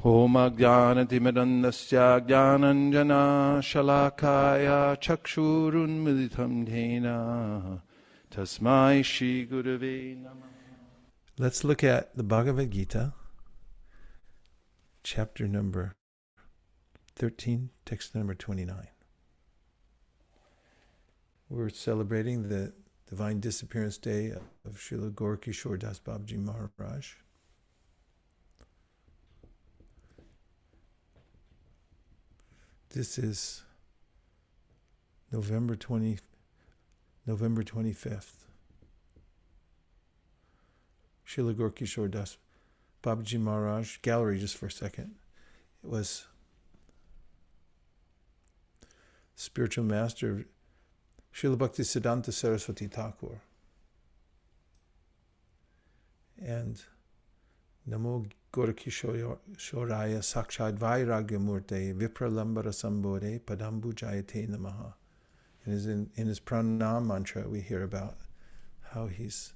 Om Ajnanatimidandasya Jnananjana Shalakaya Chakshurun Militam Dhena Tasmai Shri Gurave Namah. Let's look at the Bhagavad Gita, chapter number 13, text number 29. We're celebrating the Divine Disappearance Day of Srila Gaura Das Babaji Maharaj. This is November 25th. Srila Gaura Das Babaji Maharaj, gallery just for a second. It was spiritual master Srila Bhaktisiddhanta Saraswati Thakur. And Namo Gaura Shoraya Sakshad Vairagya Murte Vipralambara Sambode Padambu Jayate Namaha. In his pranam mantra we hear about how he's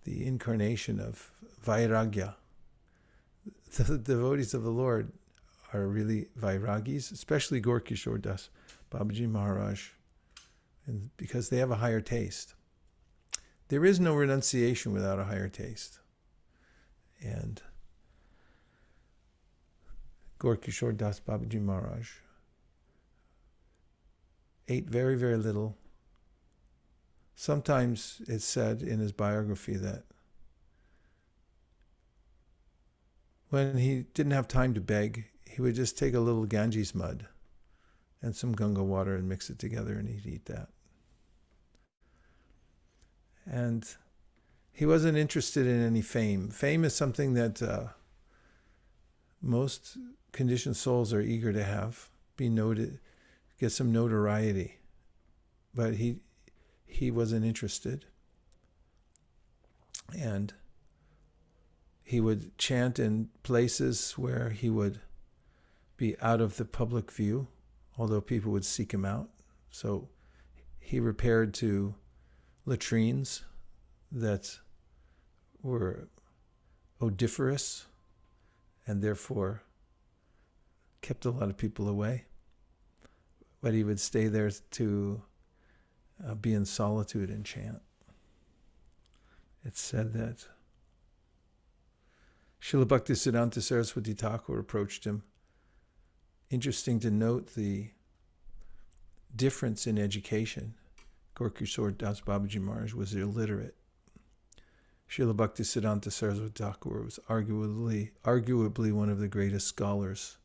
the incarnation of Vairagya. The devotees of the Lord are really Vairagis, especially Gaura Das Babaji Maharaj, and because they have a higher taste. There is no renunciation without a higher taste. And Gaura Das Babaji Maharaj ate very, very little. Sometimes it's said in his biography that when he didn't have time to beg, he would just take a little Ganges mud and some Ganga water and mix it together and he'd eat that. And he wasn't interested in any fame. Fame is something that most conditioned souls are eager to have, be noted, get some notoriety. But he wasn't interested. And he would chant in places where he would be out of the public view, although people would seek him out. So he repaired to latrines that were odoriferous and therefore kept a lot of people away. But he would stay there to be in solitude and chant. It's said that Srila Bhaktisiddhanta Saraswati Thakur approached him. Interesting to note the difference in education. Gaura Das Babaji Maharaj was illiterate. Srila Bhaktisiddhanta Saraswati Thakur was arguably one of the greatest scholars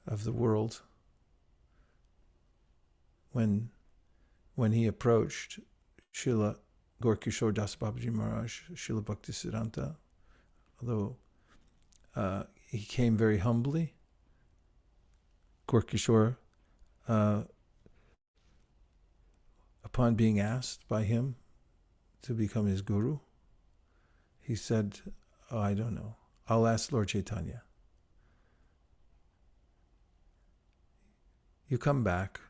of the world. When he approached Srila Gaura Das Babaji Maharaj, Srila Bhaktisiddhanta, although he came very humbly, Gaura upon being asked by him to become his guru, he said, "Oh, I don't know. I'll ask Lord Chaitanya. You come back."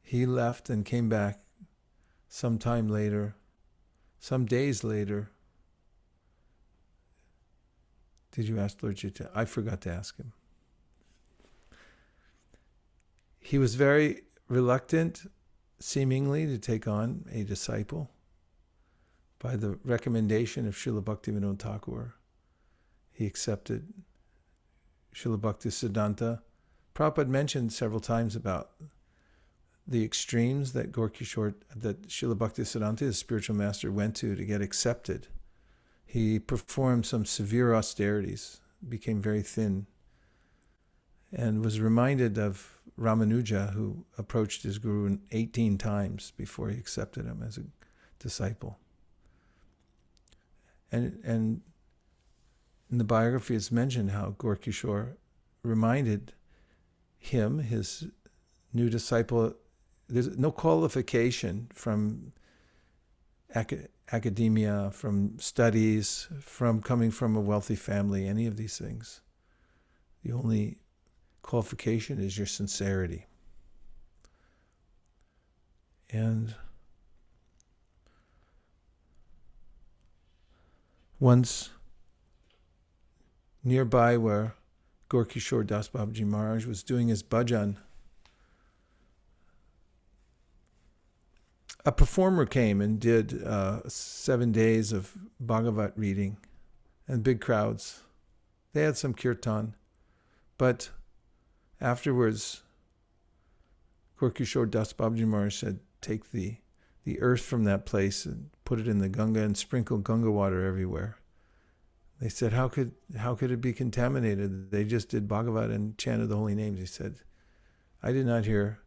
He left and came back some time later, some days later. Did you ask Lord Chaitanya? I forgot to ask him. He was very reluctant, seemingly, to take on a disciple. By the recommendation of Srila Bhaktivinoda Thakur, he accepted Srila Bhaktisiddhanta. Prabhupada mentioned several times about the extremes that Srila Bhaktisiddhanta, his spiritual master, went to get accepted. He performed some severe austerities, became very thin, and was reminded of Ramanuja, who approached his guru 18 times before he accepted him as a disciple. And in the biography it's mentioned how Gaura reminded him, his new disciple, there's no qualification from academia, from studies, from coming from a wealthy family, any of these things. The only qualification is your sincerity. And once nearby where Gorkishore Das Babaji Maharaj was doing his bhajan, a performer came and did 7 days of Bhagavat reading and big crowds. They had some kirtan, but afterwards, Gorkishore Das Babaji Maharaj said, take the earth from that place and put it in the Ganga and sprinkle Ganga water everywhere. They said, how could it be contaminated? They just did Bhagavat and chanted the holy names. He said, I did not hear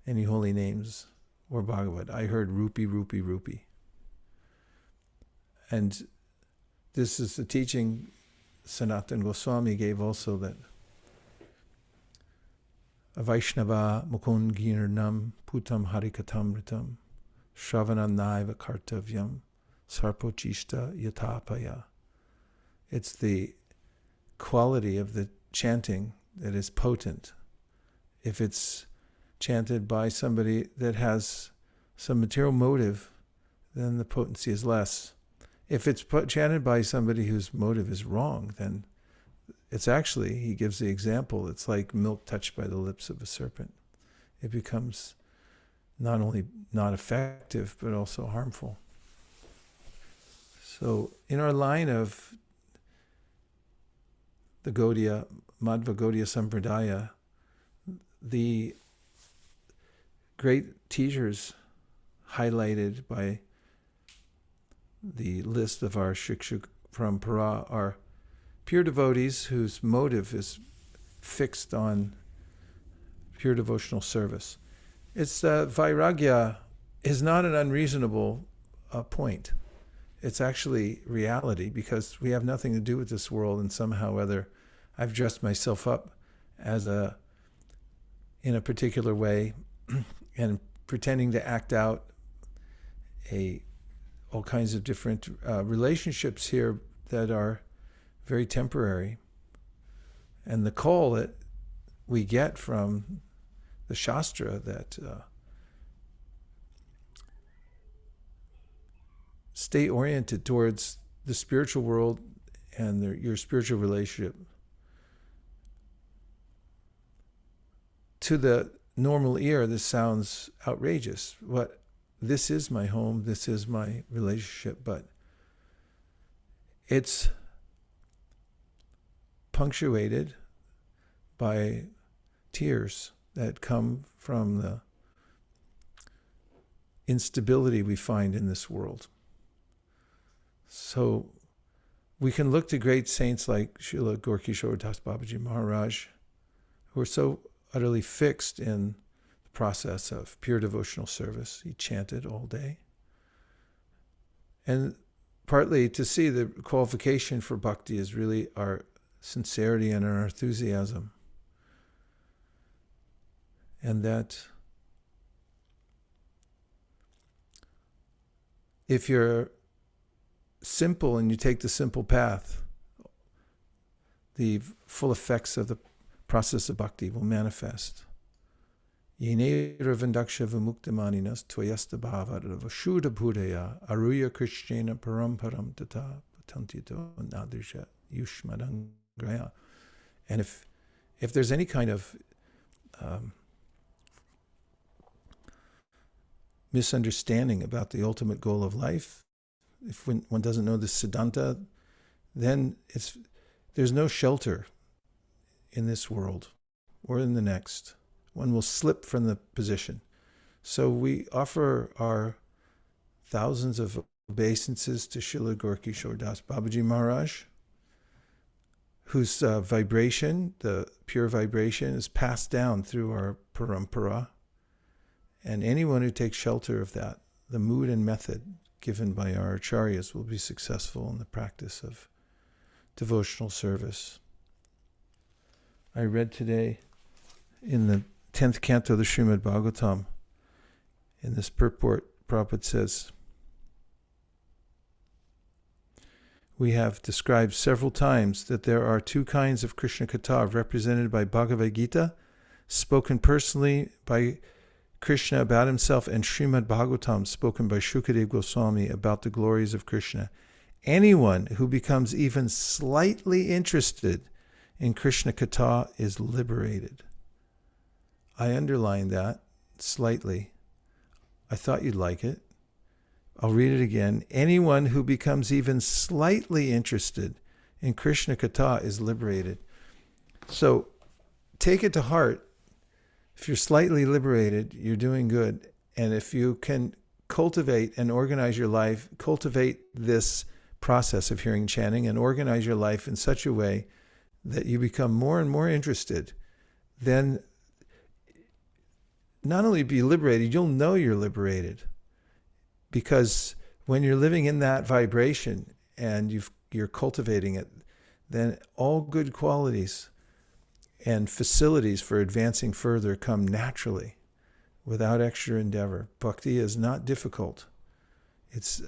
any holy names or Bhagavat. I heard rupee, rupee, rupee. And this is the teaching Sanatana Goswami gave also, that Vaishnava Mukund Girnam Putam Harikatamritam Shravananaiva Kartavyam Sarpochishta Yatapaya. It's the quality of the chanting that is potent. If it's chanted by somebody that has some material motive, then the potency is less. If it's chanted by somebody whose motive is wrong, then it's actually, he gives the example, it's like milk touched by the lips of a serpent. It becomes not only not effective, but also harmful. So in our line of the Gaudiya, Madhva Gaudiya Sampradaya, the great teachers highlighted by the list of our Shikshuk Parampara are pure devotees whose motive is fixed on pure devotional service. It's Vairagya is not an unreasonable point. It's actually reality, because we have nothing to do with this world, and somehow or other I've dressed myself up as in a particular way and pretending to act out all kinds of different relationships here that are very temporary. And the call that we get from the Shastra that stay oriented towards the spiritual world and your spiritual relationship. To the normal ear, this sounds outrageous. This is my home, this is my relationship, but it's punctuated by tears that come from the instability we find in this world. So we can look to great saints like Srila Gorkishore Das Babaji Maharaj, who are so utterly fixed in the process of pure devotional service. He chanted all day. And partly to see the qualification for bhakti is really our sincerity and our enthusiasm. And that if you're simple and you take the simple path, the full effects of the process of bhakti will manifest. Yenera vendaksha vimuktamaninas tvayasta bhavarava shuddha bhudaya aruya krishnena paramparam tata patantito nadrisha yushmadangraya. And if there's any kind of misunderstanding about the ultimate goal of life, if one doesn't know the Siddhanta, then there's no shelter in this world or in the next. One will slip from the position. So we offer our thousands of obeisances to Srila Gorkishore Das Babaji Maharaj, whose vibration, the pure vibration, is passed down through our parampara. And anyone who takes shelter of that, the mood and method given by our acharyas, will be successful in the practice of devotional service. I read today in the 10th canto of the Srimad Bhagavatam, in this purport, Prabhupada says, we have described several times that there are two kinds of Krishna Katha represented by Bhagavad Gita, spoken personally by Krishna about himself, and Srimad Bhagavatam, spoken by Shukadeva Goswami about the glories of Krishna. anyone who becomes even slightly interested in Krishna Katha is liberated. I underlined that slightly. I thought you'd like it. I'll read it again. Anyone who becomes even slightly interested in Krishna Katha is liberated. So take it to heart. If you're slightly liberated, you're doing good. And if you can cultivate and organize your life, cultivate this process of hearing chanting and organize your life in such a way that you become more and more interested, then not only be liberated, you'll know you're liberated. Because when you're living in that vibration and you're cultivating it, then all good qualities and facilities for advancing further come naturally, without extra endeavor. Bhakti is not difficult. It's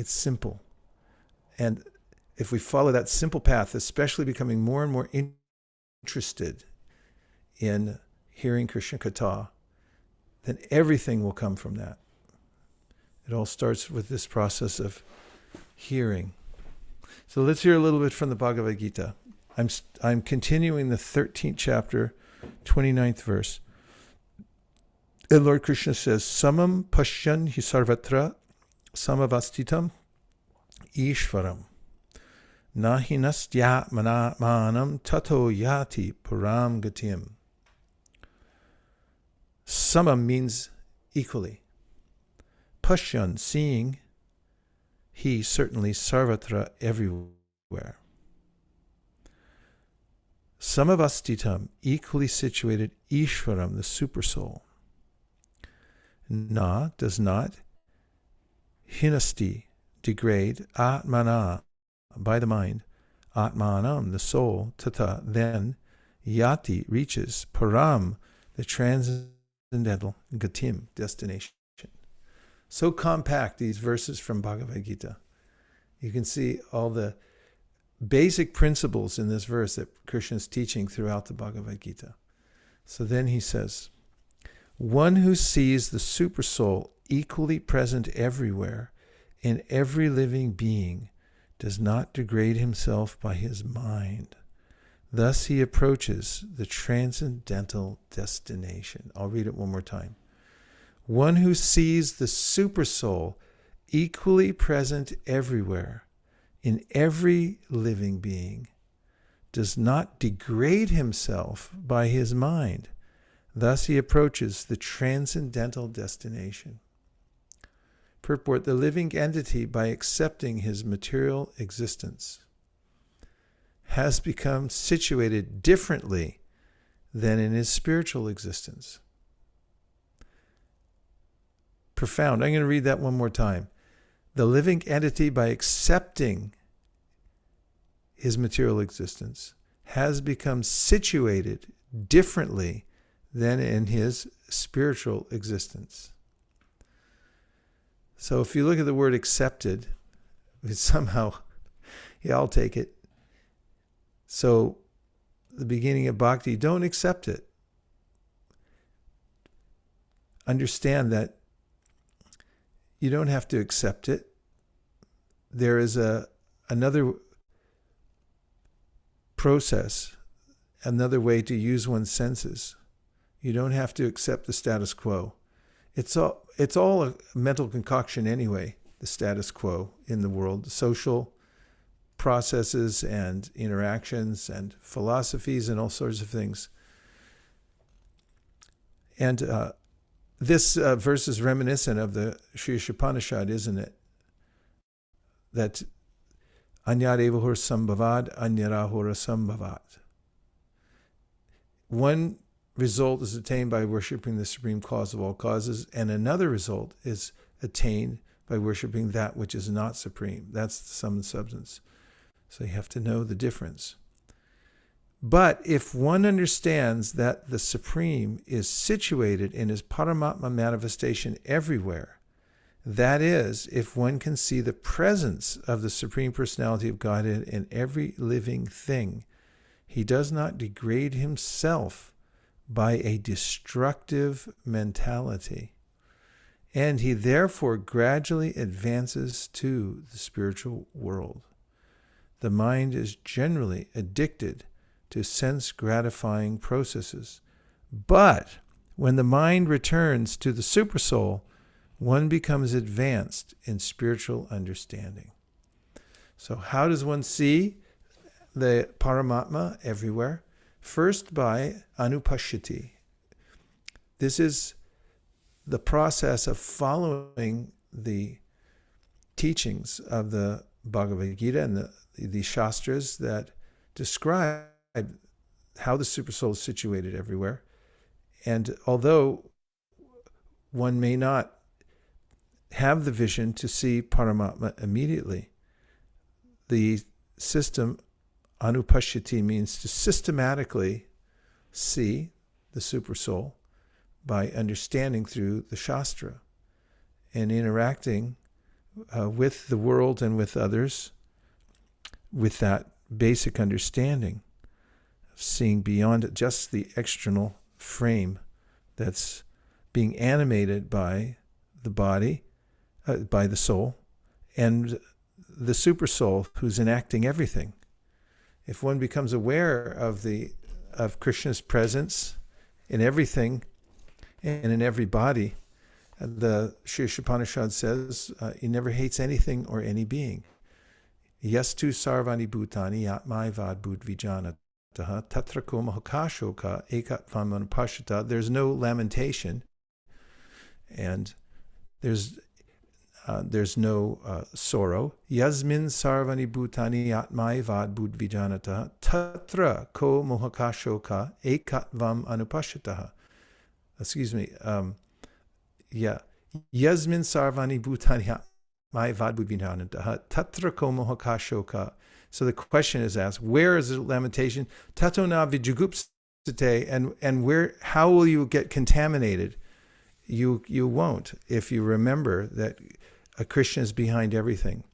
simple. And if we follow that simple path, especially becoming more and more interested in hearing Krishna Katha, then everything will come from that. It all starts with this process of hearing. So let's hear a little bit from the Bhagavad Gita. I'm continuing the 13th chapter, 29th verse. And Lord Krishna says, Samam pashyan hi sarvatra samavastitam ishvaram nahinastya manam tato yati param gatim. Samam means equally. Pashyan, seeing, he certainly sarvatra, everywhere. Samavastitam, equally situated, Ishvaram, the super soul. Na, does not, hinasti, degrade, atmana, by the mind, atmanam, the soul, tata, then, yati, reaches, param, the transcendental, gatim, destination. So compact, these verses from Bhagavad Gita. You can see all the basic principles in this verse that Krishna is teaching throughout the Bhagavad Gita. So then he says, one who sees the super soul equally present everywhere in every living being does not degrade himself by his mind. Thus he approaches the transcendental destination. I'll read it one more time. One who sees the super soul equally present everywhere in every living being does not degrade himself by his mind. Thus he approaches the transcendental destination. Purport: the living entity, by accepting his material existence, has become situated differently than in his spiritual existence. Profound. I'm going to read that one more time. The living entity, by accepting his material existence, has become situated differently than in his spiritual existence. So if you look at the word accepted, it's somehow, yeah, I'll take it. So the beginning of bhakti, don't accept it. Understand that you don't have to accept it. There is another process, another way to use one's senses. You don't have to accept the status quo. It's all a mental concoction anyway, the status quo in the world, the social processes and interactions and philosophies and all sorts of things. And this verse is reminiscent of the Sri Upanishad, isn't it? That anyarevahur sambhavad, anyarahura sambhavat. One result is attained by worshiping the supreme cause of all causes, and another result is attained by worshiping that which is not supreme. That's the sum and substance. So you have to know the difference. But if one understands that the Supreme is situated in his Paramatma manifestation everywhere, that is, if one can see the presence of the Supreme Personality of Godhead in every living thing, he does not degrade himself by a destructive mentality. and he therefore gradually advances to the spiritual world. The mind is generally addicted to sense-gratifying processes. But when the mind returns to the Supersoul, one becomes advanced in spiritual understanding. So how does one see the Paramatma everywhere? First, by anupashyati. This is the process of following the teachings of the Bhagavad Gita and the Shastras that describe how the Supersoul is situated everywhere. And although one may not have the vision to see Paramatma immediately, the system, anupashyati, means to systematically see the Supersoul by understanding through the Shastra and interacting with the world and with others with that basic understanding of seeing beyond just the external frame that's being animated by the body, by the soul, and the Supersoul who's enacting everything. If one becomes aware of Krishna's presence in everything and in every body, the Sri Upanishad says he never hates anything or any being. Yastu sarvani bhutani atmaivad bhut vijanataha tatra ko mahakashoka ekatvam anupashita. There's no lamentation, and there's no sorrow. Yasmin sarvani bhutani atmaivad bhut vijanataha tatra ko mohakashoka ekatvam anupashitaha. Excuse me. Yasmin sarvani bhutani atmaivad bhut vijanataha tatra ko mohakashoka. So the question is asked, where is the lamentation? Tato na vijugupsate, and where? How will you get contaminated? You won't, if you remember that Krishna is behind everything.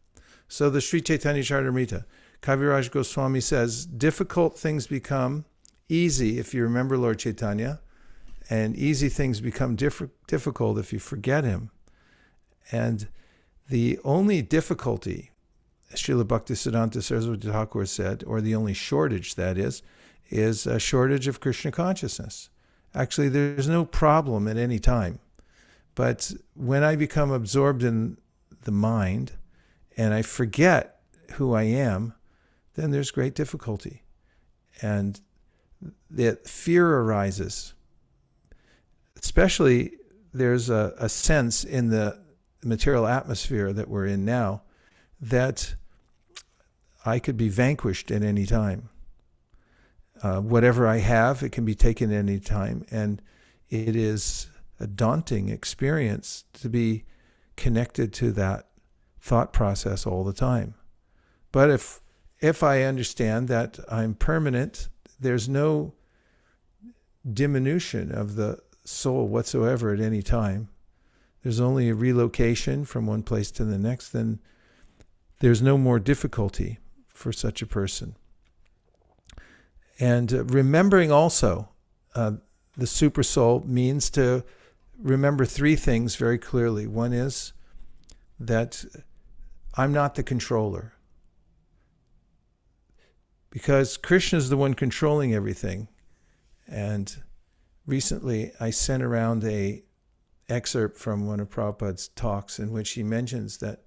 So the Sri Chaitanya Charitamrita, Kaviraj Goswami says, difficult things become easy if you remember Lord Chaitanya, and easy things become difficult if you forget him. And the only difficulty, Srila Bhaktisiddhanta Saraswati Thakur said, or the only shortage, that is a shortage of Krishna consciousness. Actually, there's no problem at any time. But when I become absorbed in the mind and I forget who I am, then there's great difficulty. And that fear arises. Especially, there's a sense in the material atmosphere that we're in now that I could be vanquished at any time. Whatever I have, it can be taken at any time. And it is a daunting experience to be connected to that thought process all the time. But if I understand that I'm permanent, there's no diminution of the soul whatsoever at any time. There's only a relocation from one place to the next, then there's no more difficulty for such a person. And remembering also the Supersoul means to remember three things very clearly. One is that I'm not the controller, because Krishna is the one controlling everything. And recently I sent around an excerpt from one of Prabhupada's talks in which he mentions that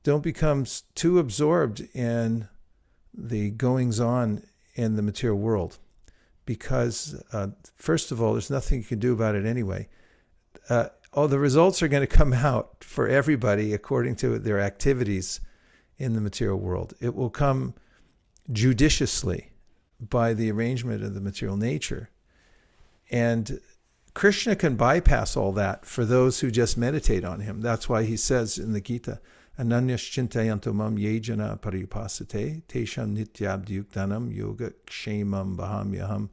don't become too absorbed in the goings-on in the material world, because first of all, there's nothing you can do about it anyway. The results are going to come out for everybody according to their activities in the material world. It will come judiciously by the arrangement of the material nature. And Krishna can bypass all that for those who just meditate on him. That's why he says in the Gita, Ananyas chintayanto mam yejana paripasate tesham nityabdhyuktanam yoga kshemam bahamyaham.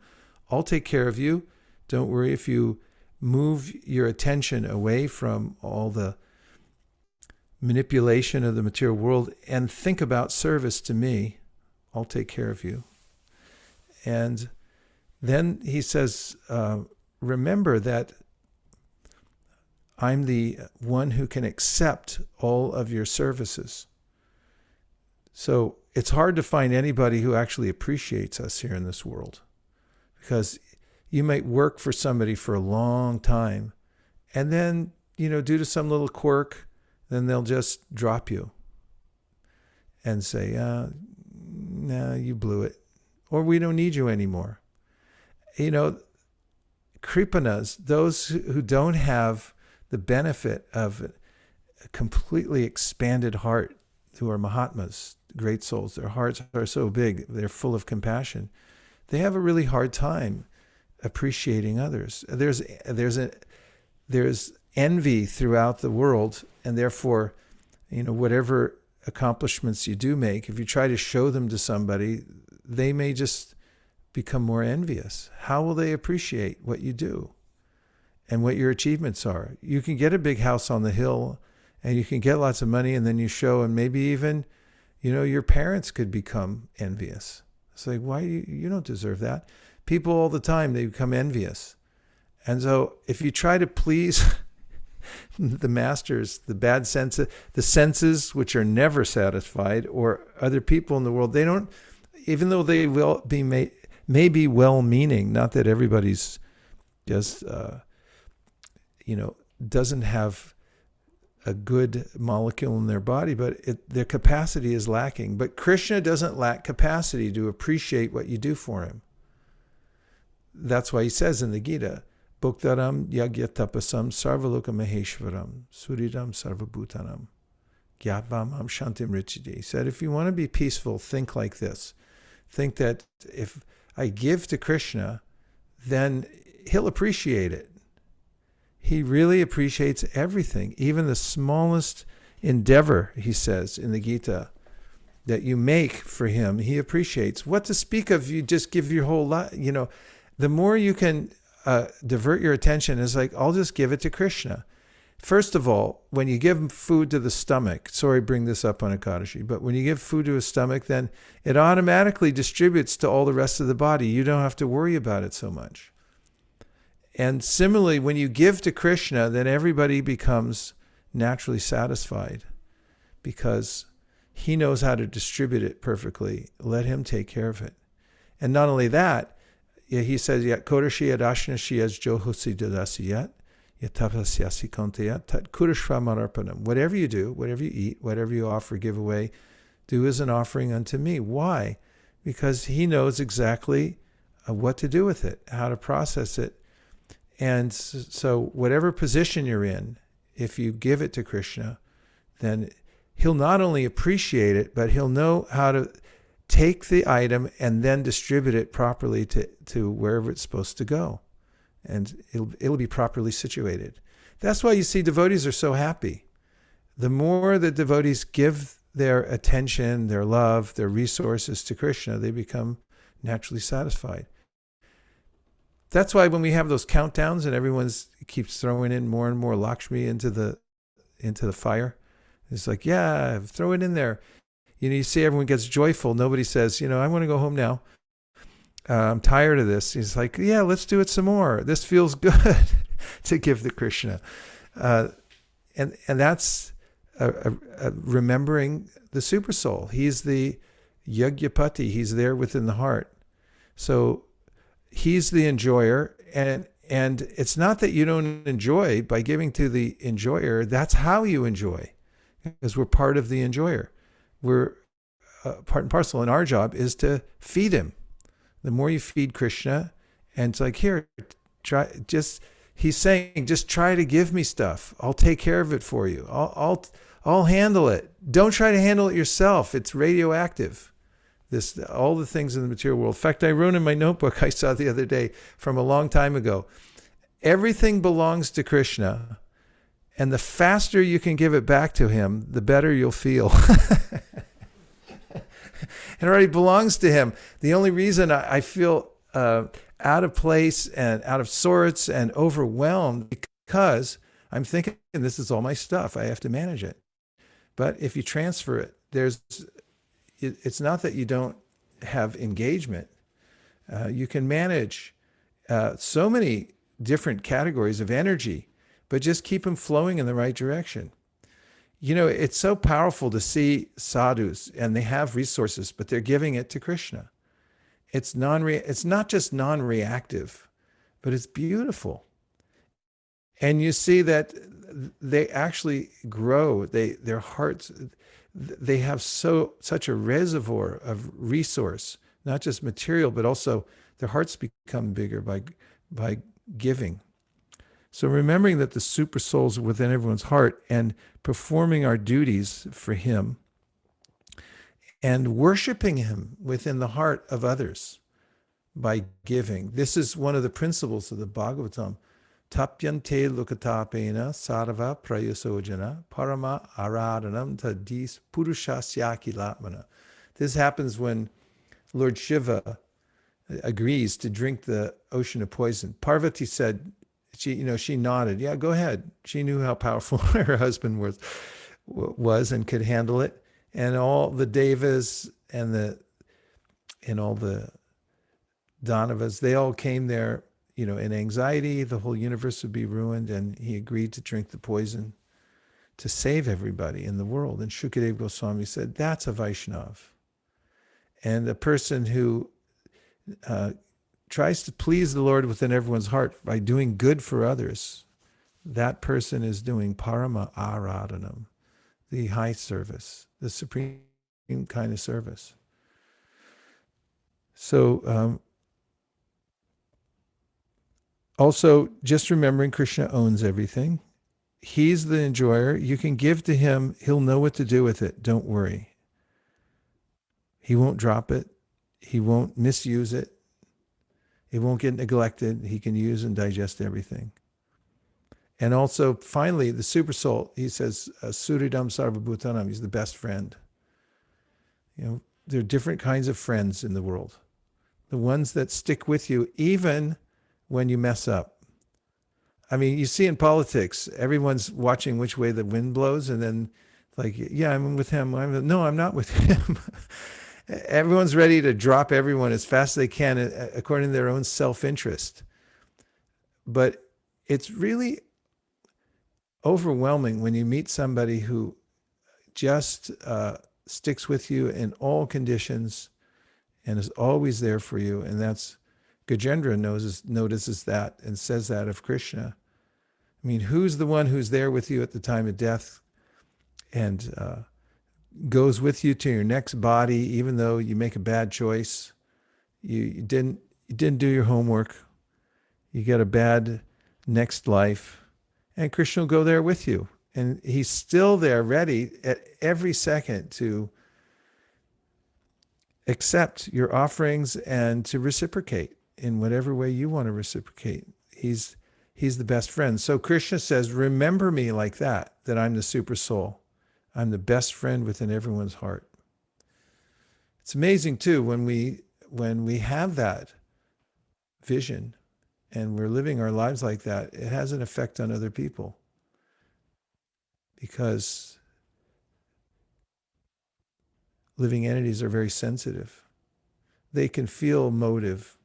I'll take care of you. Don't worry if you move your attention away from all the manipulation of the material world and think about service to me. I'll take care of you. And then he says, remember that I'm the one who can accept all of your services. So it's hard to find anybody who actually appreciates us here in this world, because you might work for somebody for a long time, and then, due to some little quirk, then they'll just drop you and say, nah, you blew it, or we don't need you anymore. Kripanas, those who don't have the benefit of a completely expanded heart, who are Mahatmas, great souls, their hearts are so big, they're full of compassion, they have a really hard time appreciating others. There's envy throughout the world, and therefore, whatever accomplishments you do make, if you try to show them to somebody, they may just become more envious. How will they appreciate what you do and what your achievements are? You can get a big house on the hill, and you can get lots of money, and then you show, and maybe even, your parents could become envious. It's like, why you don't deserve that? People all the time, they become envious. And so if you try to please the masters, the senses which are never satisfied, or other people in the world, they don't, even though they will be may be well-meaning, not that everybody's just, doesn't have a good molecule in their body, but their capacity is lacking. But Krishna doesn't lack capacity to appreciate what you do for him. That's why he says in the Gita, Bhuktaram yagya tapasam sarvaloka maheshwaram suridam sarvabhutanam gyatvam am shantim richide. He said, if you want to be peaceful, think like this. Think that if I give to Krishna, then he'll appreciate it. He really appreciates everything, even the smallest endeavor, he says in the Gita, that you make for him, he appreciates. What to speak of, you just give your whole life, the more you can divert your attention is like, I'll just give it to Krishna. First of all, when you give food to the stomach, sorry, bring this up on Ekadashi, but when you give food to a stomach, then it automatically distributes to all the rest of the body. You don't have to worry about it so much. And similarly, when you give to Krishna, then everybody becomes naturally satisfied, because he knows how to distribute it perfectly. Let him take care of it. And not only that, he says, Yat kodashi yadashnashi as johosi dadasiyat, yatapasyasi kontayat, tat kurashva mararpanam. Whatever you do, whatever you eat, whatever you offer, give away, do as an offering unto me. Why? Because he knows exactly what to do with it, how to process it. And so whatever position you're in, if you give it to Krishna, then he'll not only appreciate it, but he'll know how to take the item and then distribute it properly to wherever it's supposed to go. And it'll be properly situated. That's why you see devotees are so happy. The more the devotees give their attention, their love, their resources to Krishna, they become naturally satisfied. That's why when we have those countdowns and everyone keeps throwing in more and more Lakshmi into the fire, it's like, yeah, throw it in there. You see everyone gets joyful. Nobody says, I want to go home now. I'm tired of this. He's like, yeah, let's do it some more. This feels good to give to Krishna. And that's remembering the super soul. He's the Yagyapati. He's there within the heart. So he's the enjoyer, and it's not that you don't enjoy by giving to the enjoyer. That's how you enjoy, because we're part of the enjoyer. We're part and parcel, and our job is to feed him. The more you feed Krishna, and it's like, here, he's saying, just try to give me stuff. I'll take care of it for you. I'll handle it. Don't try to handle it yourself. It's radioactive. All the things in the material world. In fact, I wrote in my notebook I saw the other day from a long time ago, everything belongs to Krishna, and the faster you can give it back to him, the better you'll feel. It already belongs to him. The only reason I feel out of place and out of sorts and overwhelmed, because I'm thinking, this is all my stuff. I have to manage it. But if you transfer it, it's not that you don't have engagement. You can manage so many different categories of energy, but just keep them flowing in the right direction. You know, it's so powerful to see sadhus, and they have resources, but they're giving it to Krishna. It's not just non-reactive, but it's beautiful. And you see that they actually grow. Their hearts, they have such a reservoir of resource, not just material, but also their hearts become bigger by giving. So remembering that the super souls are within everyone's heart and performing our duties for him and worshiping him within the heart of others by giving. This is one of the principles of the Bhagavatam. Tapyante lukatapena sarva prayasojana parama aradhanam tadis purushasyaki latmana. This happens when Lord Shiva agrees to drink the ocean of poison. Parvati said, she nodded. Yeah, go ahead. She knew how powerful her husband was and could handle it. And all the devas and all the Danavas, they all came there, in anxiety. The whole universe would be ruined, and he agreed to drink the poison to save everybody in the world. And Shukadeva Goswami said, that's a Vaishnav. And a person who tries to please the Lord within everyone's heart by doing good for others, that person is doing parama aradhanam, the high service, the supreme kind of service. So also just remembering Krishna owns everything. He's the enjoyer. You can give to him. He'll know what to do with it. Don't worry. He won't drop it. He won't misuse it. It won't get neglected. He can use and digest everything. And also, finally, the super soul, he says, Suridam Sarvabhutanam, he's the best friend. There are different kinds of friends in the world. The ones that stick with you even when you mess up. I mean, you see in politics, everyone's watching which way the wind blows, and then yeah, I'm with him. No, I'm not with him. Everyone's ready to drop everyone as fast as they can according to their own self-interest. But it's really overwhelming when you meet somebody who just sticks with you in all conditions and is always there for you. And that's, Gajendra notices that and says that of Krishna. I mean, who's the one who's there with you at the time of death and goes with you to your next body, even though you make a bad choice? You didn't do your homework. You get a bad next life, and Krishna will go there with you. And he's still there, ready at every second to accept your offerings and to reciprocate in whatever way you want to reciprocate. He's the best friend. So Krishna says, remember me like that I'm the super soul. I'm the best friend within everyone's heart. It's amazing too, when we have that vision and we're living our lives like that, it has an effect on other people. Because living entities are very sensitive. They can feel motive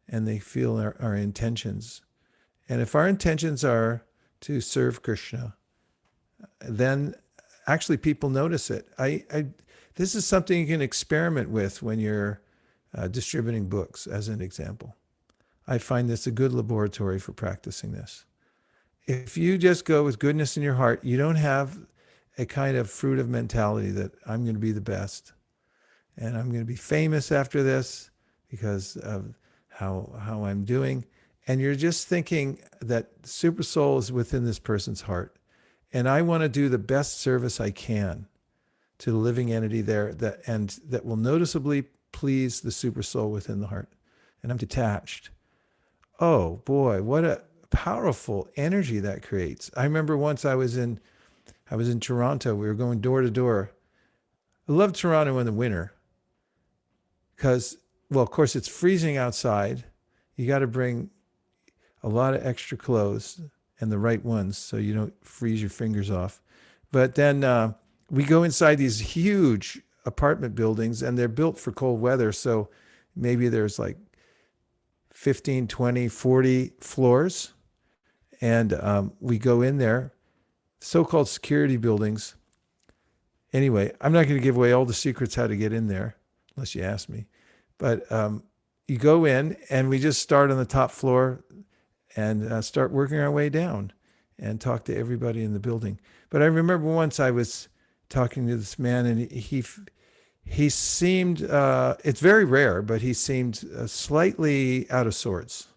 and they feel our intentions. And if our intentions are to serve Krishna, then actually people notice it. This is something you can experiment with when you're distributing books, as an example. I find this a good laboratory for practicing this. If you just go with goodness in your heart, you don't have a kind of fruitive mentality that I'm going to be the best and I'm going to be famous after this because of how I'm doing. And you're just thinking that super soul is within this person's heart. And I want to do the best service I can to the living entity there that will noticeably please the super soul within the heart. And I'm detached. Oh boy, what a powerful energy that creates. I remember once I was in Toronto. We were going door to door. I love Toronto in the winter because, well, of course, it's freezing outside. You got to bring a lot of extra clothes and the right ones so you don't freeze your fingers off. But then we go inside these huge apartment buildings, and they're built for cold weather. So maybe there's like 15, 20, 40 floors. And we go in there, so-called security buildings. Anyway, I'm not going to give away all the secrets how to get in there, unless you ask me. But you go in, and we just start on the top floor and start working our way down and talk to everybody in the building. But I remember once I was talking to this man, and he seemed, it's very rare, but he seemed slightly out of sorts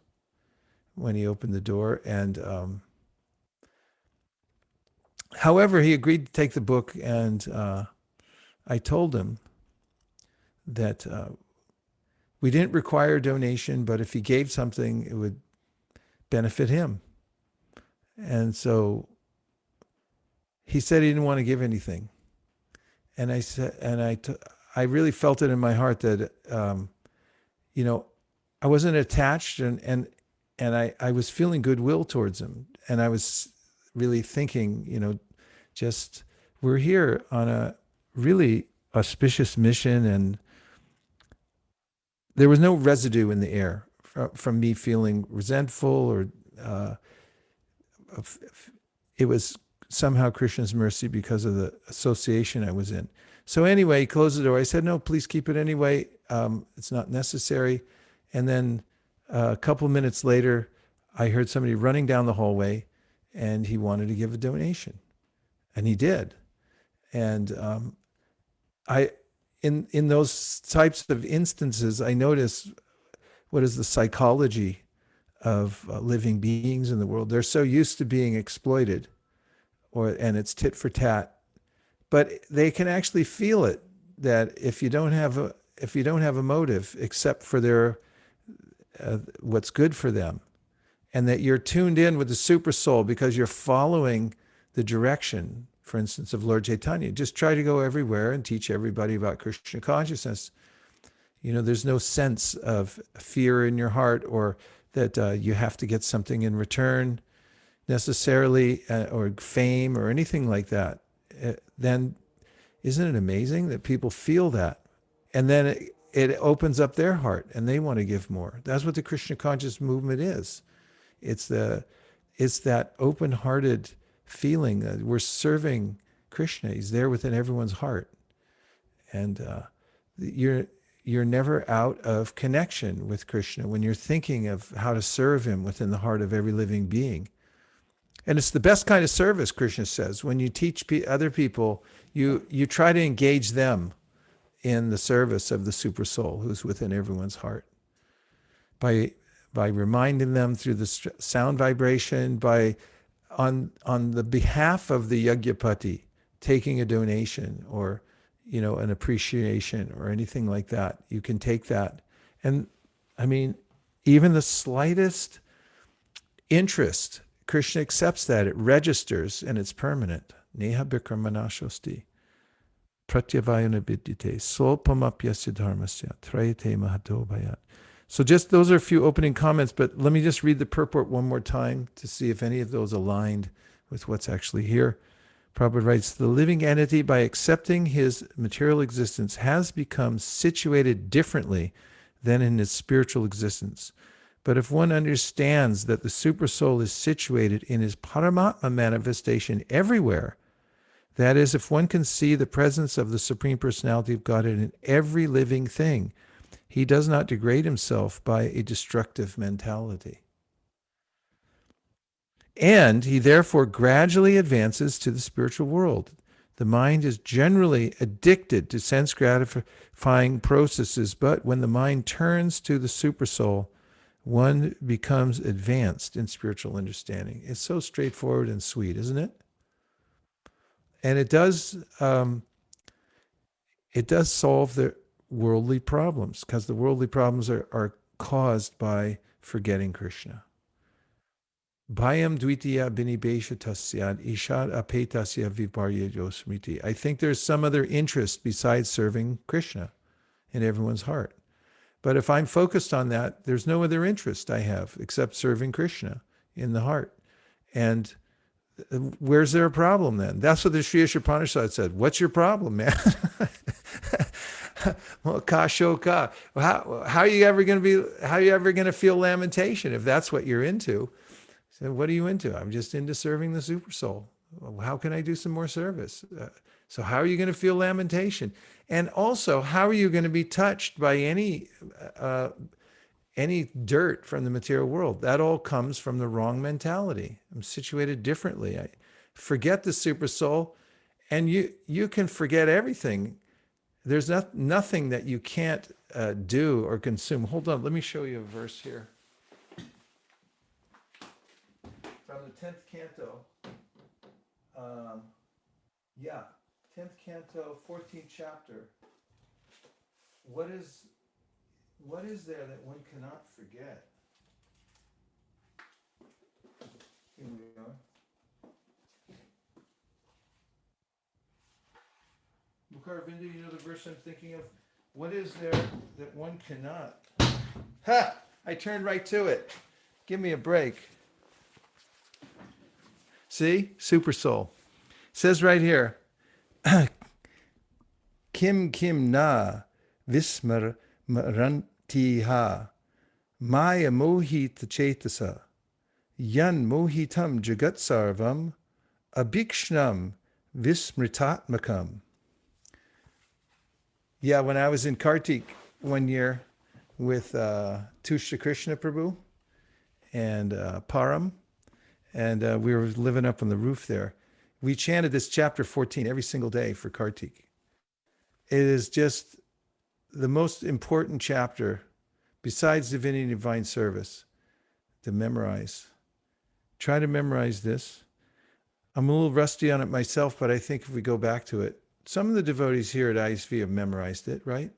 when he opened the door. And however, he agreed to take the book, and I told him that we didn't require a donation, but if he gave something, it would benefit him. And so he said he didn't want to give anything. And I said, I really felt it in my heart that, you know, I wasn't attached, and I was feeling goodwill towards him. And I was really thinking, you know, just we're here on a really auspicious mission, and there was no residue in the air from me feeling resentful or it was somehow Krishna's mercy because of the association I was in. So anyway, he closed the door. I said, no, please keep it anyway. It's not necessary. And then a couple of minutes later, I heard somebody running down the hallway, and he wanted to give a donation. And he did. And in those types of instances, I notice what is the psychology of living beings in the world. They're so used to being exploited, and it's tit for tat. But they can actually feel it, that if you don't have a motive except for their what's good for them, and that you're tuned in with the super soul because you're following the direction, for instance, of Lord Chaitanya. Just try to go everywhere and teach everybody about Krishna consciousness. You know, there's no sense of fear in your heart, or that you have to get something in return necessarily, or fame or anything like that. Then isn't it amazing that people feel that? And then it opens up their heart, and they want to give more. That's what the Krishna conscious movement is. It's that open-hearted feeling that we're serving Krishna. He's there within everyone's heart. And you're never out of connection with Krishna when you're thinking of how to serve him within the heart of every living being. And it's the best kind of service, Krishna says. When you teach other people, you try to engage them in the service of the super soul who's within everyone's heart. By reminding them through the sound vibration, by on the behalf of the Yagyapati, taking a donation, or an appreciation or anything like that. You can take that. And I mean, even the slightest interest, Krishna accepts that. It registers and it's permanent. Neha bikramanashosti. Pratyavayana vidyate. Solpamapyasya dharmasya. Trayate mahato bhayat. So just those are a few opening comments, but let me just read the purport one more time to see if any of those aligned with what's actually here. Prabhupada writes, the living entity, by accepting his material existence, has become situated differently than in his spiritual existence. But if one understands that the Supersoul is situated in his Paramatma manifestation everywhere, that is, if one can see the presence of the Supreme Personality of Godhead in every living thing, he does not degrade himself by a destructive mentality. And he therefore gradually advances to the spiritual world. The mind is generally addicted to sense gratifying processes, but when the mind turns to the Supersoul, one becomes advanced in spiritual understanding. It's so straightforward and sweet, isn't it? And it does solve the worldly problems, because the worldly problems are caused by forgetting Krishna. Bhayam dvitiya binibesha tasyad ishad apetasya viparya yosmriti. I think there's some other interest besides serving Krishna in everyone's heart. But if I'm focused on that, there's no other interest I have except serving Krishna in the heart. And where's there a problem then? That's what the Sri Upanishad said. What's your problem, man? Well, kashoka. How are you ever going to feel lamentation if that's what you're into? So what are you into? I'm just into serving the super soul. Well, how can I do some more service? So how are you going to feel lamentation? And also, how are you going to be touched by uh, any dirt from the material world? That all comes from the wrong mentality. I'm situated differently. I forget the super soul, and you can forget everything. There's nothing that you can't do or consume. Hold on, let me show you a verse here from the 10th canto. Um, yeah, 10th canto, 14th chapter. What is what is there that one cannot forget? Here we are. Mukaravinda, you know the verse I'm thinking of? What is there that one cannot? Ha! I turned right to it. Give me a break. See? Super soul. It says right here, Kim Kim Na Vismar Marantiha Maya Mohit Chetasa Yan Mohitam Jagatsarvam Abhikshnam Vismritatmakam. Yeah, when I was in Kartik one year with Tushya Krishna Prabhu and Param, and we were living up on the roof there. We chanted this chapter 14 every single day for Kartik. It is just the most important chapter, besides Divinity and Divine Service, to memorize. Try to memorize this. I'm a little rusty on it myself, but I think if we go back to it, some of the devotees here at ISV have memorized it, right?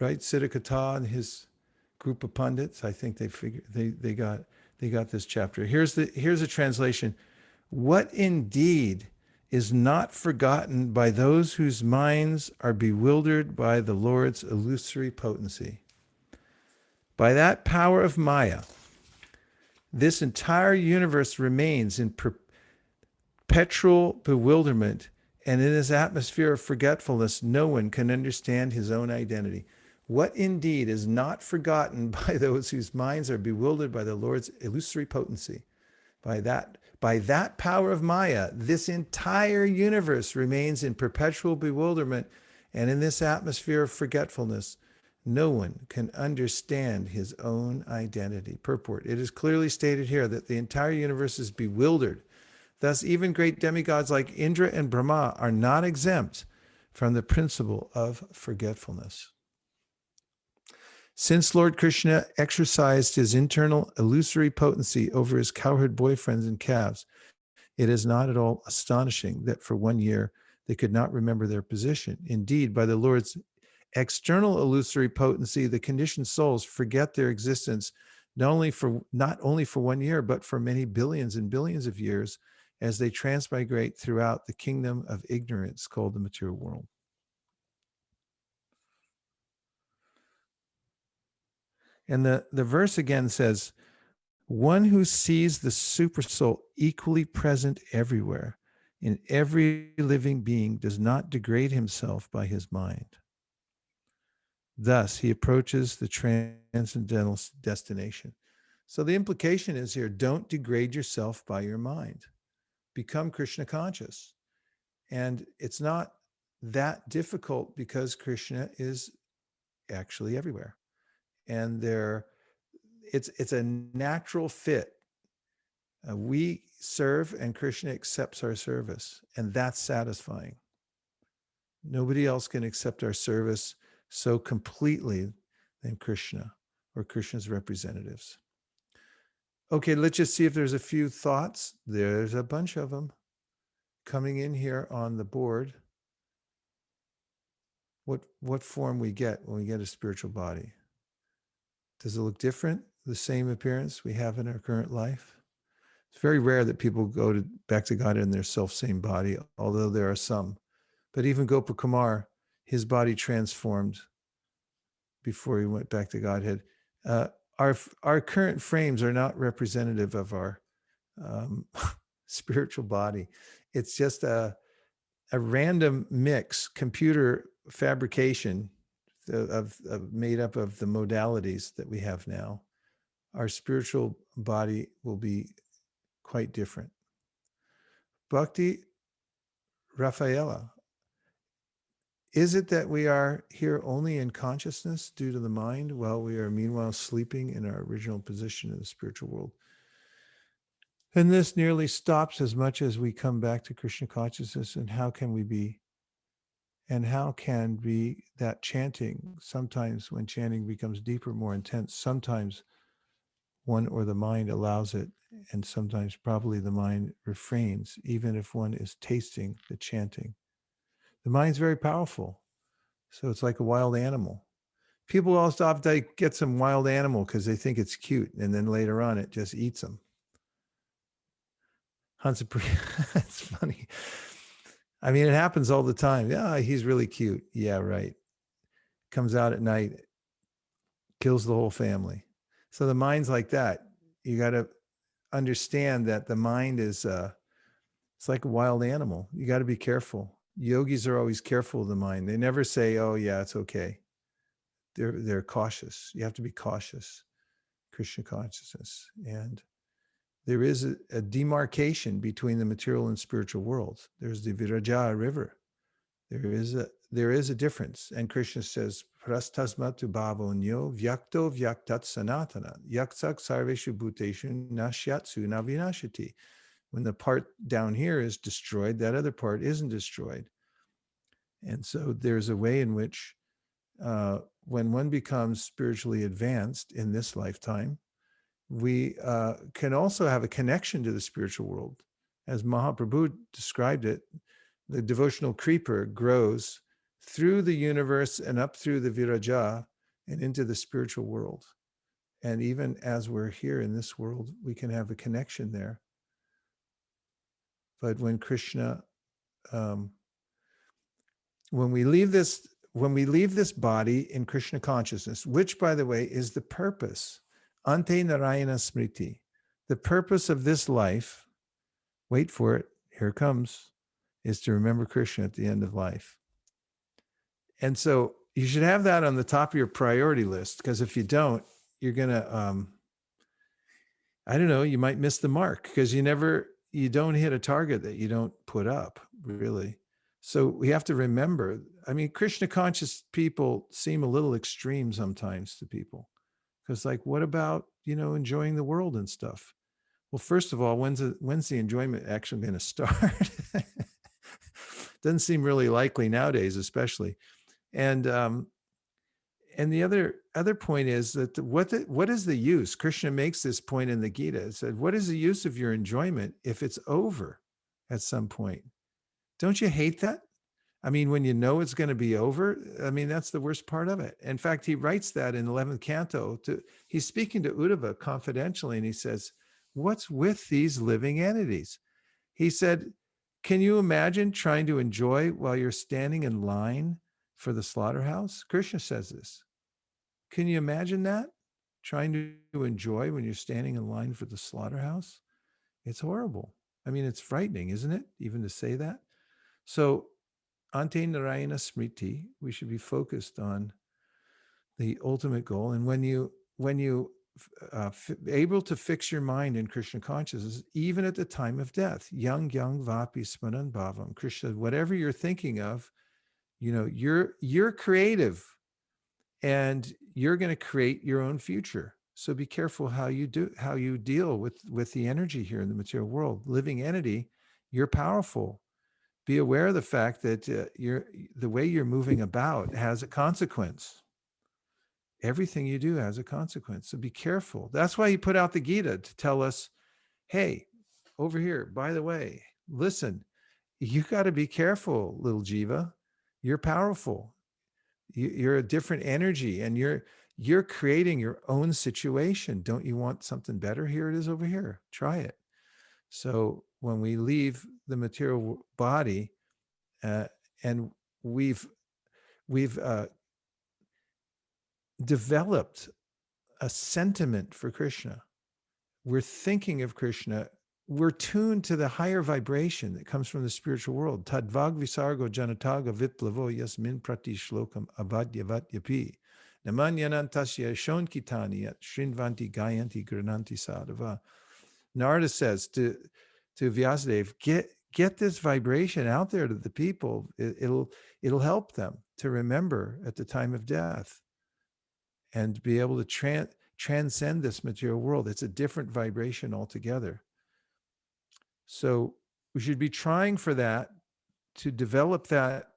Right? Siddhakata and his group of pundits, I think they got this chapter. Here's a translation. What indeed is not forgotten by those whose minds are bewildered by the Lord's illusory potency. By that power of Maya, this entire universe remains in perpetual bewilderment, and in this atmosphere of forgetfulness, no one can understand his own identity. What indeed is not forgotten by those whose minds are bewildered by the Lord's illusory potency? By that power of Maya, this entire universe remains in perpetual bewilderment, and in this atmosphere of forgetfulness, no one can understand his own identity. Purport. It is clearly stated here that the entire universe is bewildered. Thus, even great demigods like Indra and Brahma are not exempt from the principle of forgetfulness. Since Lord Krishna exercised his internal illusory potency over his cowherd boyfriends and calves, it is not at all astonishing that for 1 year they could not remember their position. Indeed, by the Lord's external illusory potency, the conditioned souls forget their existence not only for 1 year, but for many billions and billions of years as they transmigrate throughout the kingdom of ignorance called the material world. And the verse again says, one who sees the supersoul equally present everywhere, in every living being, does not degrade himself by his mind. Thus, he approaches the transcendental destination. So the implication is here, don't degrade yourself by your mind. Become Krishna conscious. And it's not that difficult because Krishna is actually everywhere. And it's a natural fit. We serve and Krishna accepts our service, and that's satisfying. Nobody else can accept our service so completely than Krishna or Krishna's representatives. Okay, let's just see if there's a few thoughts. There's a bunch of them coming in here on the board. What form we get when we get a spiritual body? Does it look different? The same appearance we have in our current life? It's very rare that people go back to God in their self-same body, although there are some. But even Gopa Kumar, his body transformed before he went back to Godhead. Our current frames are not representative of our spiritual body. It's just a random mix, computer fabrication made up of the modalities that we have now, our spiritual body will be quite different. Bhakti Rafaela, is it that we are here only in consciousness due to the mind while we are meanwhile sleeping in our original position in the spiritual world? And this nearly stops as much as we come back to Krishna consciousness. And how can be that chanting, sometimes when chanting becomes deeper, more intense, sometimes one or the mind allows it, and sometimes probably the mind refrains, even if one is tasting the chanting. The mind's very powerful. So it's like a wild animal. People all stop to get some wild animal because they think it's cute, and then later on it just eats them. It's funny. I mean, it happens all the time. Yeah, he's really cute. Yeah, right. Comes out at night, kills the whole family. So the mind's like that. You got to understand that the mind is it's like a wild animal. You got to be careful. Yogis are always careful of the mind. They never say, "Oh yeah, it's okay." They're cautious. You have to be cautious. Krishna consciousness, and there is a demarcation between the material and spiritual worlds. There's the Viraja river. There is a difference. And Krishna says, Prastasmatu bhavonyo vyakto vyaktat sanatana yaksak sarveshu bhuteshu nashyatsu navinashati. When the part down here is destroyed, that other part isn't destroyed. And so there's a way in which when one becomes spiritually advanced in this lifetime, we can also have a connection to the spiritual world. As Mahaprabhu described it, the devotional creeper grows through the universe and up through the Viraja and into the spiritual world. And even as we're here in this world, we can have a connection there. But when Krishna, when we leave this body in Krishna consciousness, which, by the way, is the purpose, Ante Narayana Smriti, the purpose of this life, wait for it, here it comes, is to remember Krishna at the end of life. And so you should have that on the top of your priority list, because if you don't, you're going to, I don't know, you might miss the mark because you don't hit a target that you don't put up, really. So we have to remember, I mean, Krishna conscious people seem a little extreme sometimes to people, because like, what about, enjoying the world and stuff? Well, first of all, when's the enjoyment actually going to start? Doesn't seem really likely nowadays, especially. And the other point is that what is the use? Krishna makes this point in the Gita. It said, what is the use of your enjoyment if it's over at some point? Don't you hate that? I mean, when you know it's going to be over, I mean, that's the worst part of it. In fact, he writes that in the 11th canto. He's speaking to Uddhava confidentially, and he says, what's with these living entities? He said, can you imagine trying to enjoy while you're standing in line for the slaughterhouse? Krishna says this. Can you imagine that? Trying to enjoy when you're standing in line for the slaughterhouse? It's horrible. I mean, it's frightening, isn't it? Even to say that. So, Ante Narayana Smriti, we should be focused on the ultimate goal. And when you able to fix your mind in Krishna consciousness, even at the time of death, yang vapi smaran bhavam. Krishna, whatever you're thinking of, you're creative, and you're going to create your own future. So be careful how you deal with the energy here in the material world. Living entity, you're powerful. Be aware of the fact that the way you're moving about has a consequence. Everything you do has a consequence. So be careful. That's why he put out the Gita, to tell us, hey, over here, by the way, listen, you got to be careful, little jiva. You're powerful. You're a different energy, and you're creating your own situation. Don't you want something better? Here it is over here. Try it. So when we leave the material body, and we've developed a sentiment for Krishna, we're thinking of Krishna we're tuned to the higher vibration that comes from the spiritual world. Tadvag visargo janataga viplavo yasmin prati shlokam avadyavatyapi. Namanyanantasya shonkitani shrinvanti gayanti grananti sadhava. Narada says to Vyasadeva, get this vibration out there to the people. It'll help them to remember at the time of death and be able to transcend this material world. It's a different vibration altogether. So we should be trying for that, to develop that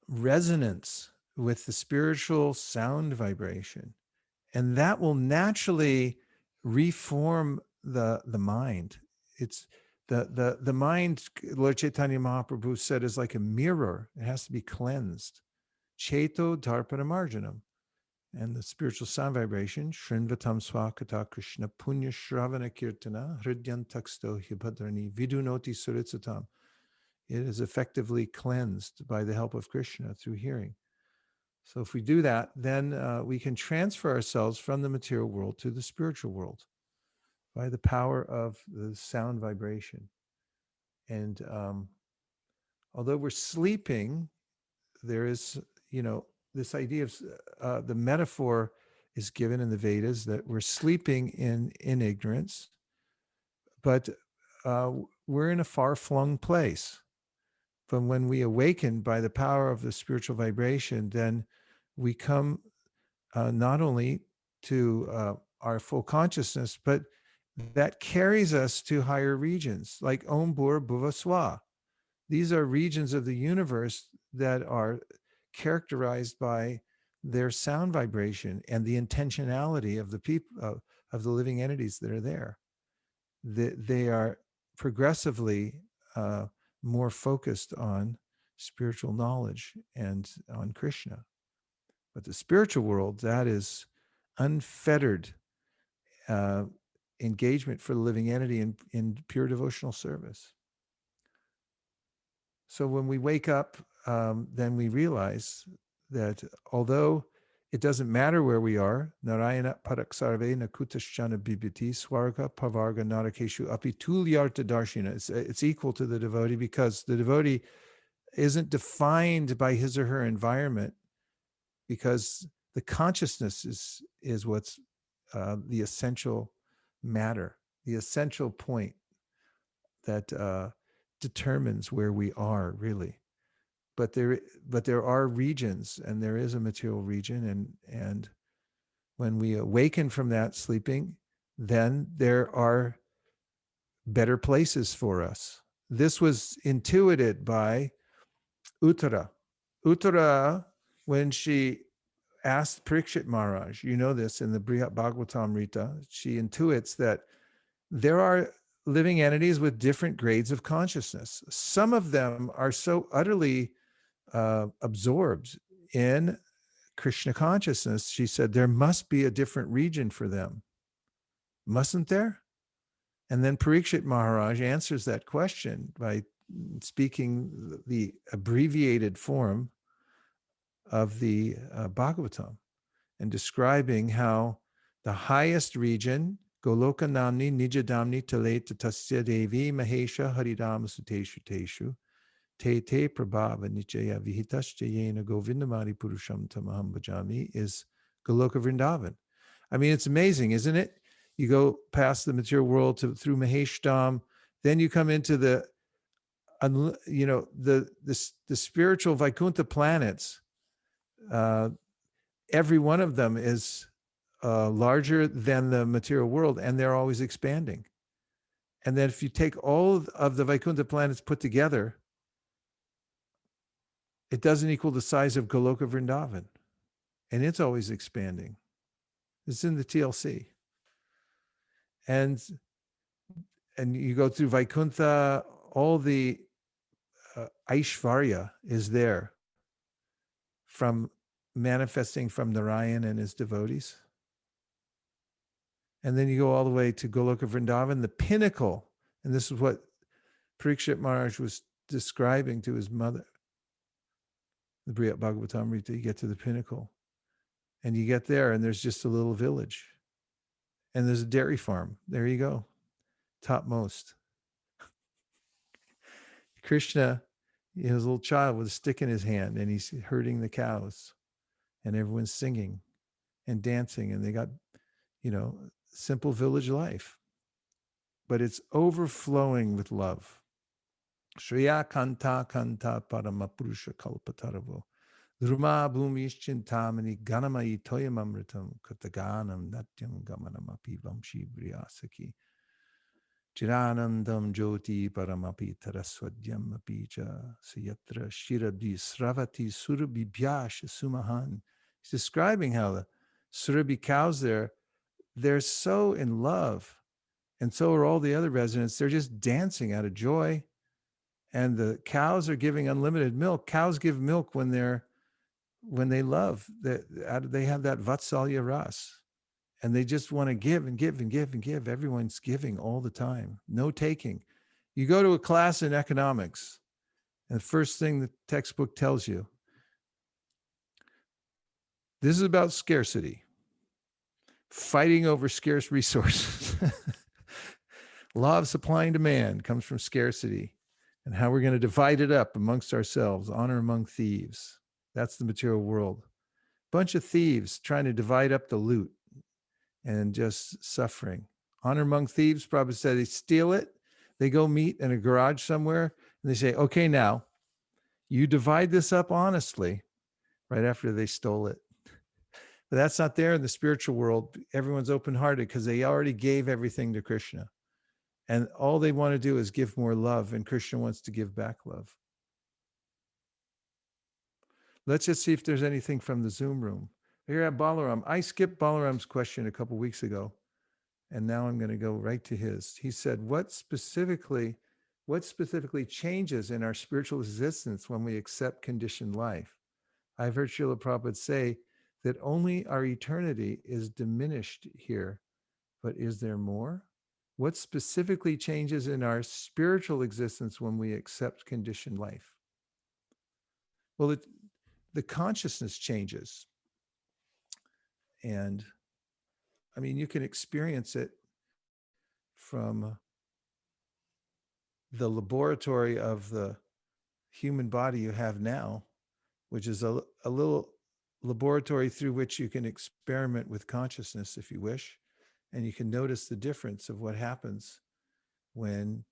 resonance with the spiritual sound vibration. And that will naturally reform the mind. It's the mind, Lord Chaitanya Mahaprabhu said, is like a mirror. It has to be cleansed. Cheto Darpana Marjanam. And the spiritual sound vibration, Shrinvatam Swakata Krishna Punya Shravana Kirtana Hridyan Taksto Hibhadrani Vidunoti Suritsatam. It is effectively cleansed by the help of Krishna through hearing. So if we do that, then we can transfer ourselves from the material world to the spiritual world by the power of the sound vibration. And although we're sleeping, there is, this idea of the metaphor is given in the Vedas that we're sleeping in ignorance, but we're in a far-flung place. From when we awaken by the power of the spiritual vibration, then we come not only to our full consciousness, but that carries us to higher regions like Om Bhur Bhuva Swa. These are regions of the universe that are characterized by their sound vibration and the intentionality of the people, of the living entities that are there. They are progressively more focused on spiritual knowledge and on Krishna. But the spiritual world, that is unfettered engagement for the living entity in pure devotional service. So when we wake up, then we realize that although it doesn't matter where we are, Narayana Paraksarve Nakutaschana Bibhiti Swarga Pavarga Narakeshu Api Tulyarta Darshina. It's equal to the devotee, because the devotee isn't defined by his or her environment, because the consciousness is what's the essential matter, the essential point that determines where we are really. But there are regions, and there is a material region, and when we awaken from that sleeping, then there are better places for us. This was intuited by Uttara. Uttara, when she asked Parikshit Maharaj, you know this in the Brihat Bhagavatamrita, she intuits that there are living entities with different grades of consciousness. Some of them are so utterly absorbed in Krishna consciousness, she said, there must be a different region for them. Mustn't there? And then Parikshit Maharaj answers that question by speaking the abbreviated form of the Bhagavatam and describing how the highest region, Goloka Namni Nijadamni Tale Tatasya Devi Mahesha Haridama Suteshu Teshu Te Te Prabhava Nichaya Vihitascha Govindamari Purusham Tamaham Bhajami, is Goloka Vrindavan. I mean, it's amazing, isn't it? You go past the material world through Maheshtam, then you come into the spiritual Vaikuntha planets. Every one of them is larger than the material world, and they're always expanding. And then if you take all of the Vaikuntha planets put together, it doesn't equal the size of Goloka Vrindavan. And it's always expanding. It's in the TLC. And you go through Vaikuntha, all the Aishvarya is there, from manifesting from Narayan and his devotees. And then you go all the way to Goloka Vrindavan, the pinnacle. And this is what Parikshit Maharaj was describing to his mother. The Brihat Bhagavatamrita, you get to the pinnacle. And you get there, and there's just a little village. And there's a dairy farm. There you go. Topmost. Krishna, he was a little child with a stick in his hand, and he's herding the cows, and everyone's singing and dancing, and they got, simple village life. But it's overflowing with love. Shriya kanta kanta paramapurusha kalpataravo. Druma bhumishchintamani ganamai toyamamritam kataganam natyam gamanamapi vamshi vriyasaki. Chiranandam jyoti paramapi taraswadyam apija sayatra shirabdi sravati surabhibhyash sumahan. He's describing how the surabhi cows there, they're so in love. And so are all the other residents. They're just dancing out of joy. And the cows are giving unlimited milk. Cows give milk when they love. They have that vatsalya ras. And they just want to give and give and give and give. Everyone's giving all the time. No taking. You go to a class in economics, and the first thing the textbook tells you, this is about scarcity. Fighting over scarce resources. Law of supply and demand comes from scarcity, and how we're going to divide it up amongst ourselves, honor among thieves. That's the material world. Bunch of thieves trying to divide up the loot and just suffering. Honor among thieves, Prabhupada said, they steal it, they go meet in a garage somewhere, and they say, okay, now, you divide this up honestly, right after they stole it. But that's not there in the spiritual world. Everyone's open-hearted because they already gave everything to Krishna. And all they want to do is give more love, and Krishna wants to give back love. Let's just see if there's anything from the Zoom room. Here at Balaram. I skipped Balaram's question a couple weeks ago, and now I'm going to go right to his. He said, what specifically changes in our spiritual existence when we accept conditioned life? I've heard Srila Prabhupada say that only our eternity is diminished here, but is there more? What specifically changes in our spiritual existence when we accept conditioned life? Well, the consciousness changes. And I mean, you can experience it from the laboratory of the human body you have now, which is a little laboratory through which you can experiment with consciousness if you wish. And you can notice the difference of what happens when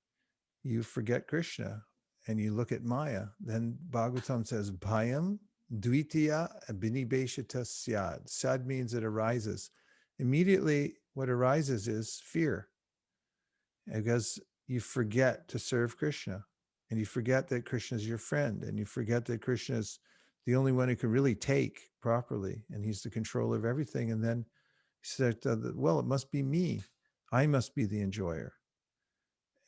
you forget Krishna and you look at Maya. Then Bhagavatam says, Bhayam dvitiya abhinibeshita syad. Syad means it arises. Immediately, what arises is fear, because you forget to serve Krishna, and you forget that Krishna is your friend, and you forget that Krishna is the only one who can really take properly, and he's the controller of everything. And then he said, well, it must be me. I must be the enjoyer.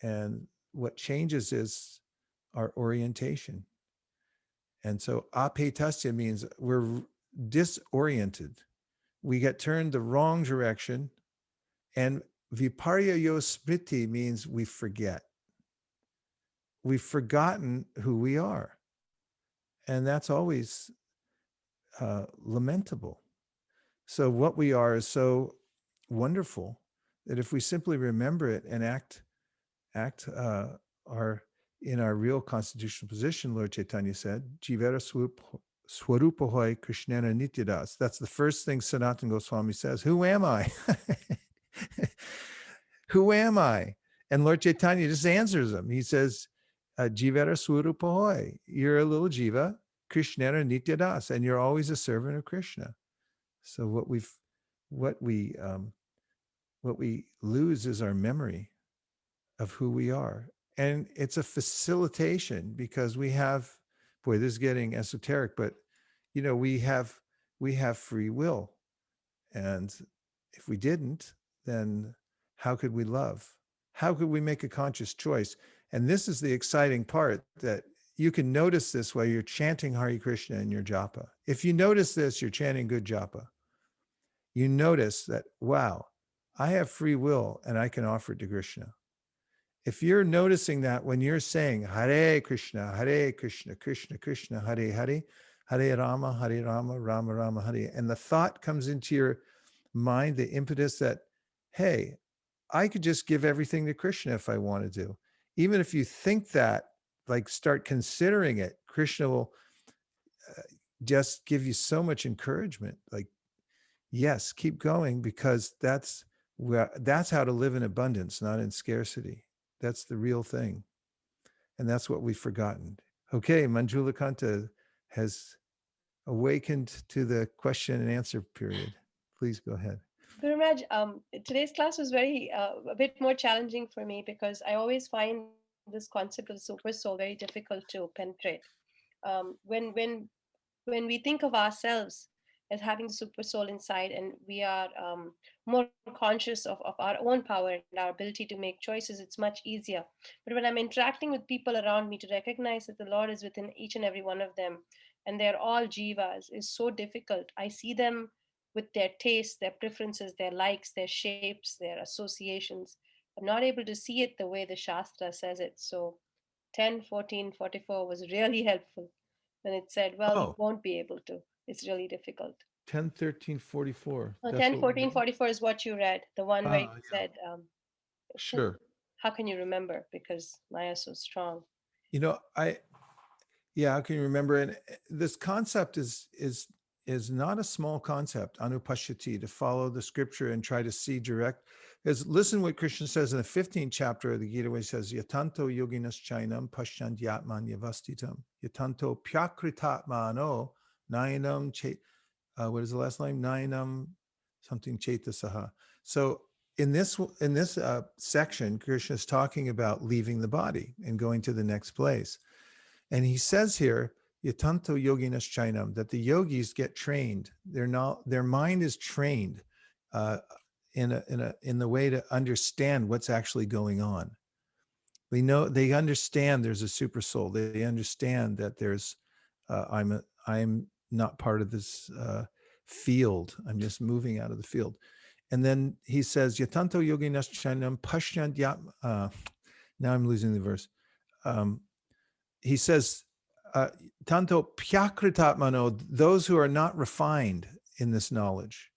And what changes is our orientation. And so apetasya means we're disoriented. We get turned the wrong direction. And viparyayo smriti means we forget. We've forgotten who we are. And that's always lamentable. So what we are is so wonderful that if we simply remember it and act in our real constitutional position, Lord Chaitanya said, Jivera Swarupahoy Krishnana Nityadas. That's the first thing Sanatana Goswami says. Who am I? Who am I? And Lord Chaitanya just answers him. He says, Jivera Swarupahoy. You're a little jiva, Krishnana Nityadas, and you're always a servant of Krishna. So what we lose is our memory of who we are. And it's a facilitation because we have, boy, this is getting esoteric, but we have free will. And if we didn't, then how could we love? How could we make a conscious choice? And this is the exciting part, that you can notice this while you're chanting Hare Krishna in your japa. If you notice this, you're chanting good japa. You notice that, wow, I have free will and I can offer it to Krishna. If you're noticing that when you're saying Hare Krishna, Krishna Krishna, Hare Hare, Hare Rama, Rama Rama, Hare, and the thought comes into your mind, the impetus that, hey, I could just give everything to Krishna if I wanted to. Even if you think that, like start considering it, Krishna will uh, just give you so much encouragement. Like, yes, keep going because that's how to live in abundance, not in scarcity. That's the real thing. And that's what we've forgotten. Okay, Manjula Kanta has awakened to the question and answer period. Please go ahead. Gurumaj, today's class was a bit more challenging for me because I always find this concept of the super soul very difficult to penetrate. When when we think of ourselves as having the super soul inside, and we are more conscious of our own power and our ability to make choices, it's much easier. But when I'm interacting with people around me, to recognize that the Lord is within each and every one of them and they're all jivas is so difficult. I see them with their tastes, their preferences, their likes, their shapes, their associations. I'm not able to see it the way the Shastra says it. So 10, 14, 44 was really helpful when it said, well, you Oh, won't be able to. It's really difficult. 10, 13, 44. No, That's 10, what we 14, read. 44 is what you read, the one where you Ah, yeah. said, Sure. how can you remember? Because Maya is so strong. You know, yeah, I can remember. And this concept is not a small concept, anupashyati, to follow the scripture and try to see direct. Because listen what Krishna says in the 15th chapter of the Gita, where he says, Yatanto yoginas chainam pashandyatman yavastitam. Yatanto pyakritatmano nayanam what is the last line? Nayanam something chetasaha. So in this section, Krishna is talking about leaving the body and going to the next place. And he says here, yatanto yoginas chainam, that the yogis get trained. Their mind is trained uh, in the way to understand what's actually going on. They understand there's a super soul. They understand that there's I'm not part of this field. I'm just moving out of the field. And then he says, yatanto yoginas chainam pashyant yat. Now I'm losing the verse. Um, he says, tanto pyakritatmano, those who are not refined in this knowledge,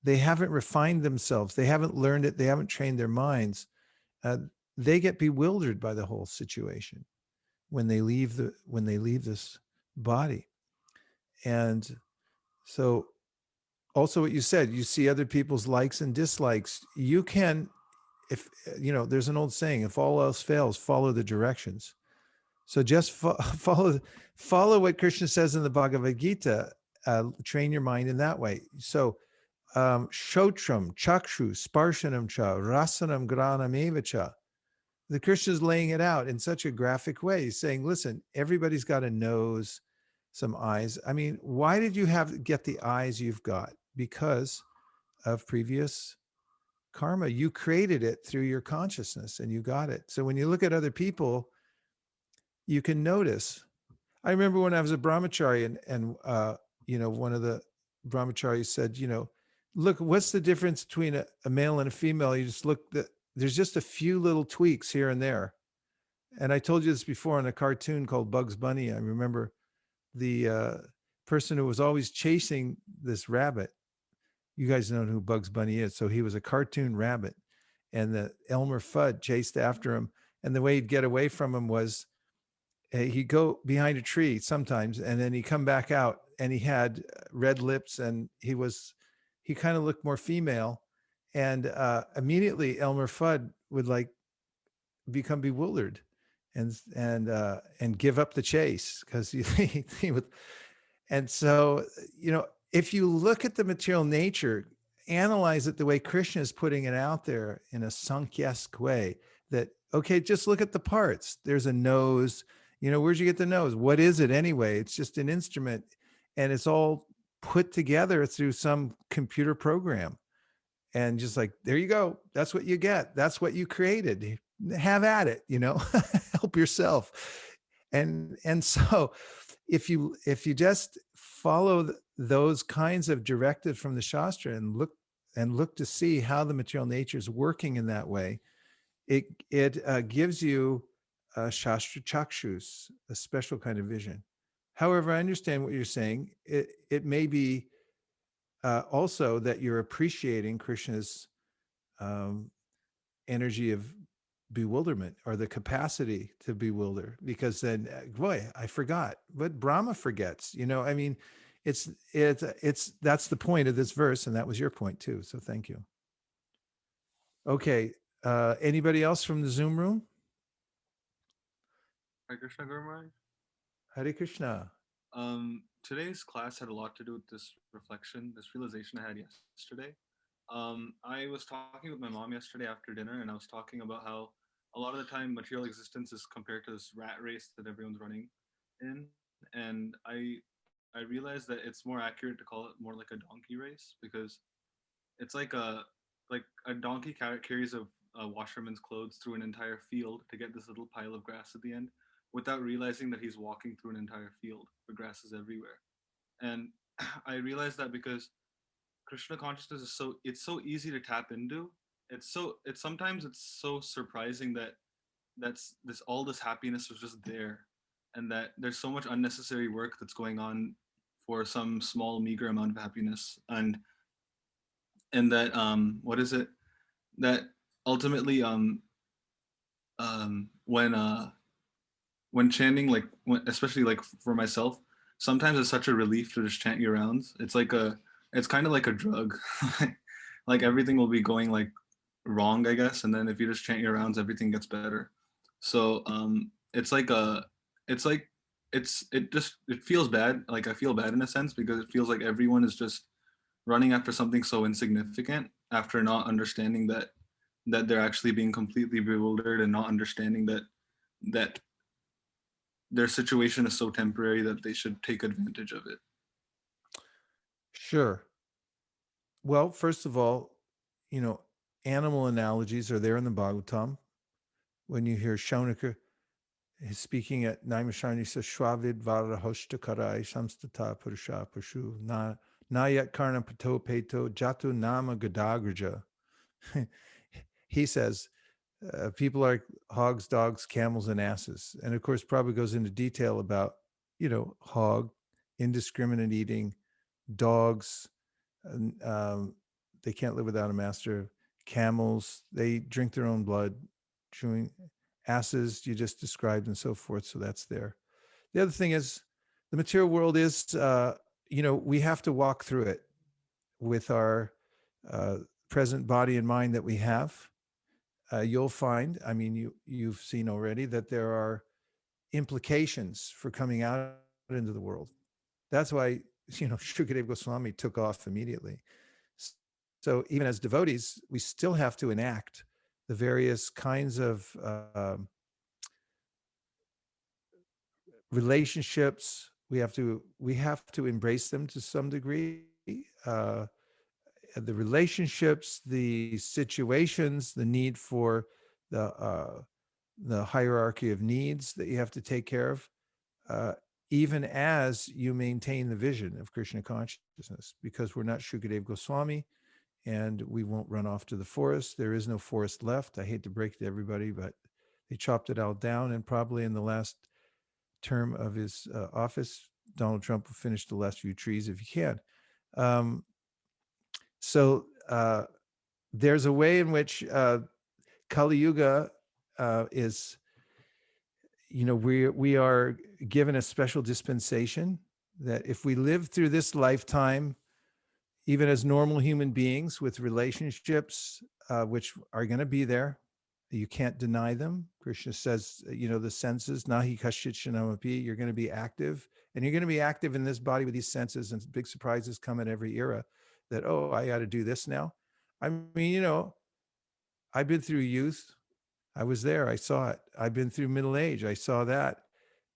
they haven't refined themselves, they haven't learned it, they haven't trained their minds. Uh, they get bewildered by the whole situation when they leave this body. And so, also what you said, you see other people's likes and dislikes. You can, if there's an old saying, if all else fails, follow the directions. So just follow what Krishna says in the Bhagavad Gita. Train your mind in that way. So shotram, chakshu, sparshanam cha, rasanam, granam evacha. The Krishna is laying it out in such a graphic way. He's saying, listen, everybody's got a nose, some eyes. I mean, why did you get the eyes you've got? Because of previous karma. You created it through your consciousness and you got it. So when you look at other people, you can notice. I remember when I was a brahmachari and one of the brahmacharis said, look, what's the difference between a male and a female? You just look, there's just a few little tweaks here and there. And I told you this before in a cartoon called Bugs Bunny. I remember the person who was always chasing this rabbit. You guys know who Bugs Bunny is. So he was a cartoon rabbit, and the Elmer Fudd chased after him. And the way he'd get away from him was he'd go behind a tree sometimes, and then he'd come back out, and he had red lips, and he kind of looked more female. And immediately Elmer Fudd would like become bewildered and give up the chase because he would. And so, if you look at the material nature, analyze it the way Krishna is putting it out there in a Sankhyastic way, that, okay, just look at the parts. There's a nose. Where'd you get the nose? What is it anyway? It's just an instrument, and it's all put together through some computer program. And just like, there you go. That's what you get. That's what you created. Have at it, help yourself. And so if you just follow those kinds of directives from the Shastra and look to see how the material nature is working in that way, it gives you a Shastra chakshus, a special kind of vision. However, I understand what you're saying. It may be also that you're appreciating Krishna's um, energy of bewilderment or the capacity to bewilder, because then boy, I forgot, but Brahma forgets, I mean, it's that's the point of this verse, and that was your point too, so thank you. Okay, anybody else from the Zoom room? Hare Krishna Gurmai. Hare Krishna. Today's class had a lot to do with this reflection, this realization I had yesterday. I was talking with my mom yesterday after dinner, and I was talking about how a lot of the time material existence is compared to this rat race that everyone's running in, and I realized that it's more accurate to call it more like a donkey race, because it's like a donkey carries a washerman's clothes through an entire field to get this little pile of grass at the end, without realizing that he's walking through an entire field where grass is everywhere. And I realized that because Krishna consciousness is it's so easy to tap into. It's sometimes it's so surprising that this all this happiness was just there, and that there's so much unnecessary work that's going on for some small meager amount of happiness. And that what is it that ultimately um when uh when chanting, like especially like for myself, sometimes it's such a relief to just chant your rounds. It's kind of like a drug. Like everything will be going like wrong, I guess, and then if you just chant your rounds, everything gets better. So it's like a it's like it feels bad. Like I feel bad in a sense, because it feels like everyone is just running after something so insignificant, after not understanding that they're actually being completely bewildered, and not understanding that their situation is so temporary that they should take advantage of it. Sure. Well, first of all, you know, animal analogies are there in the Bhagavatam. When you hear Shaunaka speaking at Naimisharni, he says, Shwavid Varahoshta Karai Samstata Purusha Pashu Nayat Karna Pato Peto Jatu Nama Gadagraja. He says, people are hogs, dogs, camels, and asses. And of course, probably goes into detail about, hog, indiscriminate eating, dogs, um, they can't live without a master. Camels, they drink their own blood. Chewing asses, you just described, and so forth. So that's there. The other thing is, the material world is, we have to walk through it with our uh, present body and mind that we have. You'll find, I mean, you've seen already that there are implications for coming out into the world. That's why, Shukadev Goswami took off immediately. So even as devotees, we still have to enact the various kinds of relationships. We have to embrace them to some degree. The relationships, the situations, the need for the hierarchy of needs that you have to take care of, uh, even as you maintain the vision of Krishna consciousness, because we're not Shukadev Goswami, and we won't run off to the forest. There is no forest left. I hate to break it to everybody, but they chopped it all down, and probably in the last term of his office, Donald Trump will finish the last few trees if he can. Um, so there's a way in which Kali Yuga is, we are given a special dispensation that if we live through this lifetime, even as normal human beings with relationships, which are going to be there, you can't deny them. Krishna says, the senses, nahi kashit shanamapi, you're going to be active, and you're going to be active in this body with these senses, and big surprises come at every era that, oh, I got to do this now. I mean, I've been through youth. I was there. I saw it. I've been through middle age. I saw that.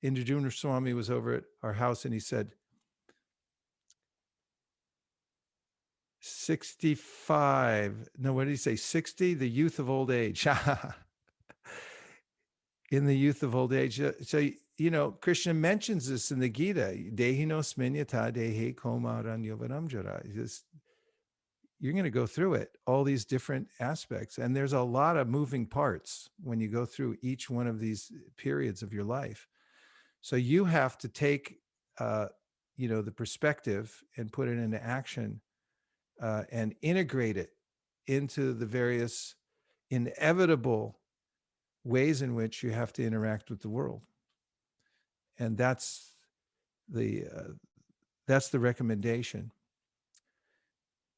Indrajuna Swami was over at our house, and he said, 65. No, what did he say? 60, the youth of old age. In the youth of old age. So, Krishna mentions this in the Gita. Dehi no sminyata dehi komaran yovanam jara. You're going to go through it, all these different aspects. And there's a lot of moving parts when you go through each one of these periods of your life. So you have to take, the perspective and put it into action, and integrate it into the various inevitable ways in which you have to interact with the world. And the that's the recommendation.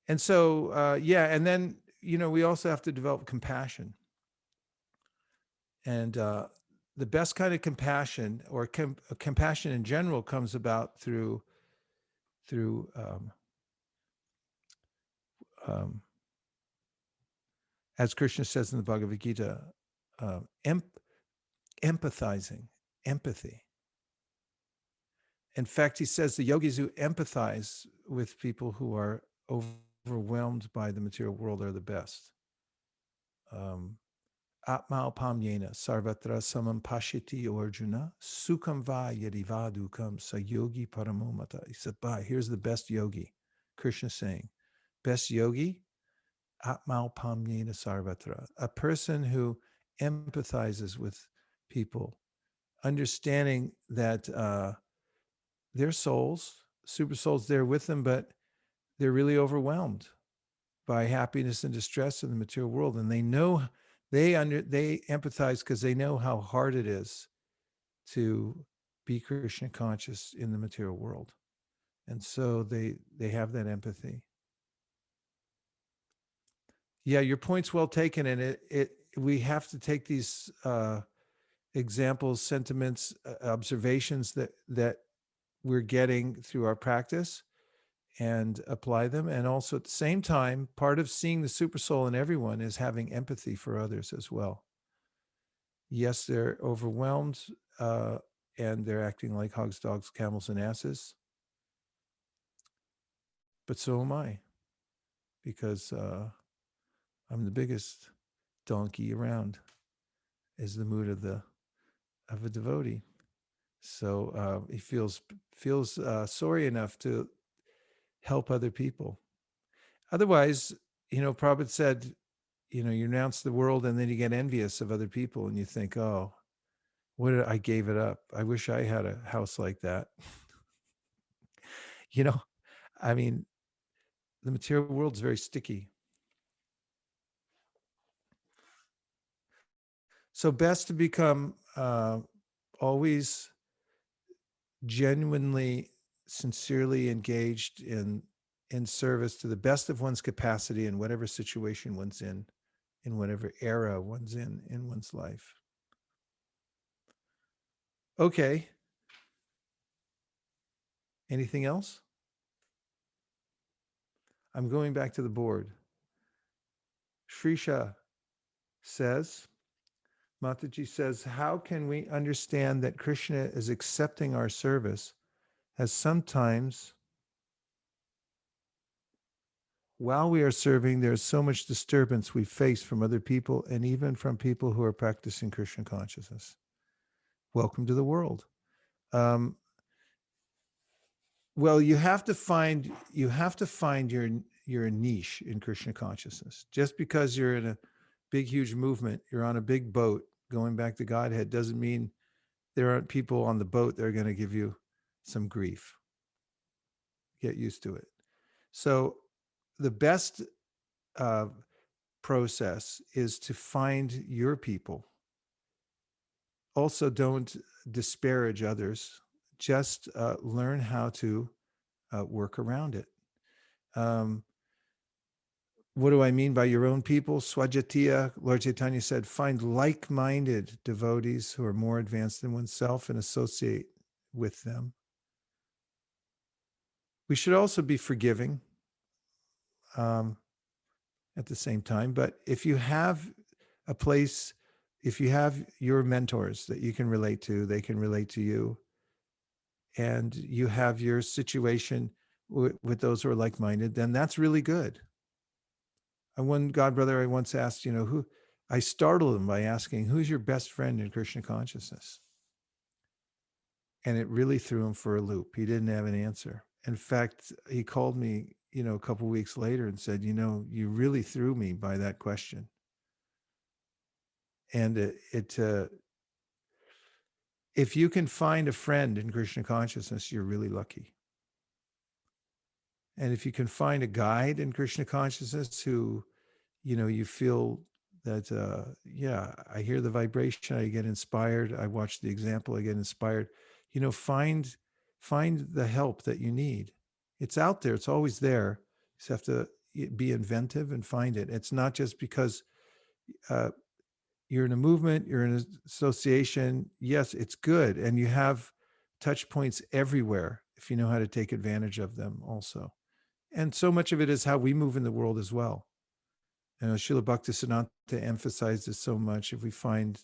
And so, and then we also have to develop compassion. And the best kind of compassion, or compassion in general, comes about through um, as Krishna says in the Bhagavad Gita, empathizing, empathy. In fact, he says the yogis who empathize with people who are overwhelmed by the material world are the best. Atma upamyena sarvatra samam pashiti Arjuna sukham va yadiva dukam sayogi paramomata. He said, here's the best yogi. Krishna saying, best yogi, atma upamyena sarvatra. A person who empathizes with people, understanding that they're souls, super souls, they're with them, but they're really overwhelmed by happiness and distress in the material world, and they empathize because they know how hard it is to be Krishna conscious in the material world, and so they have that empathy. Yeah, your point's well taken, and we have to take these examples, sentiments, observations that we're getting through our practice and apply them. And also at the same time, part of seeing the super soul in everyone is having empathy for others as well. Yes, they're overwhelmed and they're acting like hogs, dogs, camels, and asses. But so am I, because I'm the biggest donkey around, is the mood of a devotee. So he feels sorry enough to help other people. Otherwise, Prabhupada said, you announce the world and then you get envious of other people and you think, oh, I gave it up. I wish I had a house like that. I mean, the material world is very sticky. So best to become always genuinely, sincerely engaged in service to the best of one's capacity in whatever situation one's in whatever era one's in one's life. Okay. Anything else? I'm going back to the board. Shrisha says, Mataji says, how can we understand that Krishna is accepting our service, as sometimes while we are serving, there's so much disturbance we face from other people and even from people who are practicing Krishna consciousness. Welcome to the world. Well, you have to find your niche in Krishna consciousness. Just because you're in a big, huge movement, you're on a big boat going back to Godhead, doesn't mean there aren't people on the boat that are going to give you some grief. Get used to it. So the best process is to find your people. Also, don't disparage others. Just learn how to work around it. What do I mean by your own people? Swajatiya, Lord Chaitanya said, find like-minded devotees who are more advanced than oneself and associate with them. We should also be forgiving at the same time. But if you have a place, if you have your mentors that you can relate to, they can relate to you, and you have your situation with those who are like-minded, then that's really good. One godbrother I once asked, I startled him by asking, who's your best friend in Krishna consciousness? And it really threw him for a loop. He didn't have an answer. In fact, he called me, a couple of weeks later and said, you really threw me by that question. And if you can find a friend in Krishna consciousness, you're really lucky. And if you can find a guide in Krishna consciousness who you feel that, yeah, I hear the vibration, I get inspired. I watch the example, I get inspired. Find the help that you need. It's out there. It's always there. You just have to be inventive and find it. It's not just because uh, you're in a movement, you're in an association. Yes, it's good. And you have touch points everywhere if you know how to take advantage of them also. And so much of it is how we move in the world as well. Srila Bhaktisiddhanta emphasized this so much. If we find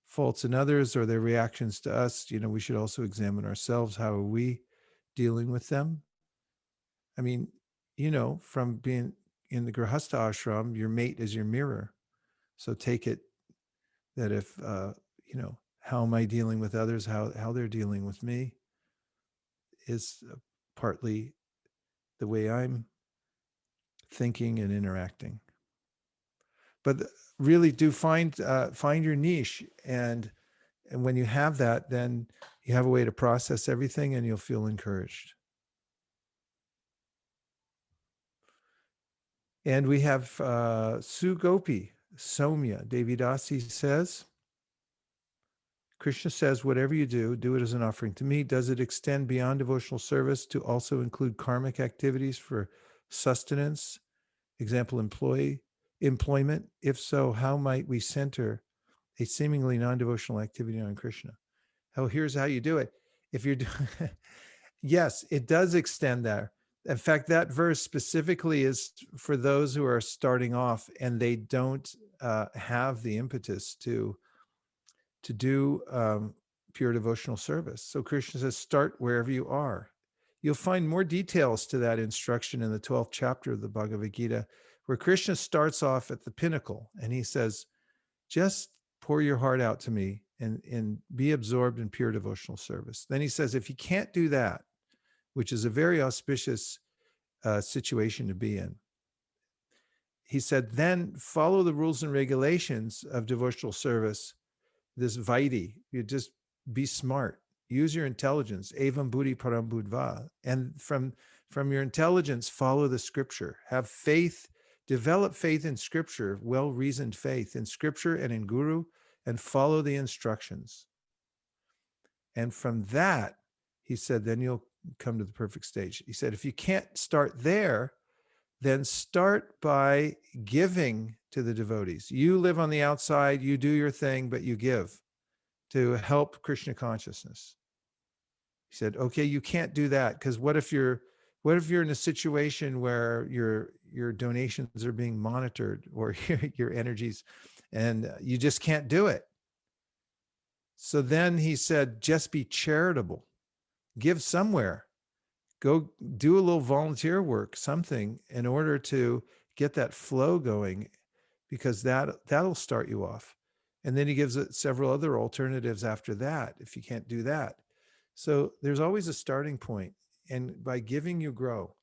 faults in others or their reactions to us, we should also examine ourselves. How are we dealing with them? I mean, from being in the Grihastha ashram, your mate is your mirror. So take it that if, how am I dealing with others, how they're dealing with me is partly the way I'm thinking and interacting. But really do find your niche, and when you have that, then you have a way to process everything and you'll feel encouraged. And we have Sugopi Somya Devidasi says, Krishna says, whatever you do it as an offering to me. Does it extend beyond devotional service to also include karmic activities for sustenance, example, employment? If so, how might we center a seemingly non-devotional activity on Krishna? Oh, here's how you do it. If you're doing, yes, it does extend there. In fact, that verse specifically is for those who are starting off and they don't have the impetus to do pure devotional service. So Krishna says, start wherever you are. You'll find more details to that instruction in the 12th chapter of the Bhagavad Gita, where Krishna starts off at the pinnacle and he says, just pour your heart out to me and be absorbed in pure devotional service. Then he says, if you can't do that, which is a very auspicious situation to be in, he said, then follow the rules and regulations of devotional service, this Vaidhi. You just be smart, use your intelligence, evam buddhi param buddhva, and from your intelligence, follow the scripture, have faith, develop faith in scripture, well-reasoned faith in scripture and in guru, and follow the instructions. And from that, he said, then you'll come to the perfect stage. He said, if you can't start there, then start by giving to the devotees. You live on the outside, you do your thing, but you give to help Krishna consciousness. He said, okay, you can't do that because what if you're in a situation where your donations are being monitored or your energies, and you just can't do it? So then he said, just be charitable, give somewhere, go do a little volunteer work, something in order to get that flow going, because that'll start you off. And then he gives it several other alternatives after that if you can't do that. So there's always a starting point, and by giving you grow.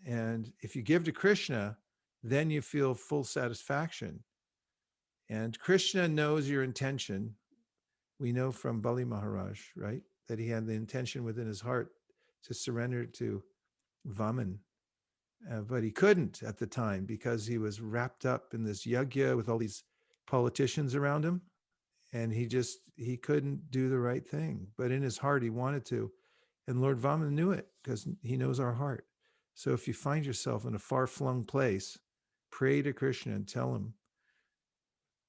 And if you give to Krishna, then you feel full satisfaction. And Krishna knows your intention. We know from Bali Maharaj, right, that he had the intention within his heart to surrender to Vaman. But he couldn't at the time because he was wrapped up in this yajna with all these politicians around him. And he couldn't do the right thing. But in his heart, he wanted to. And Lord Vaman knew it because he knows our heart. So if you find yourself in a far-flung place, pray to Krishna and tell him,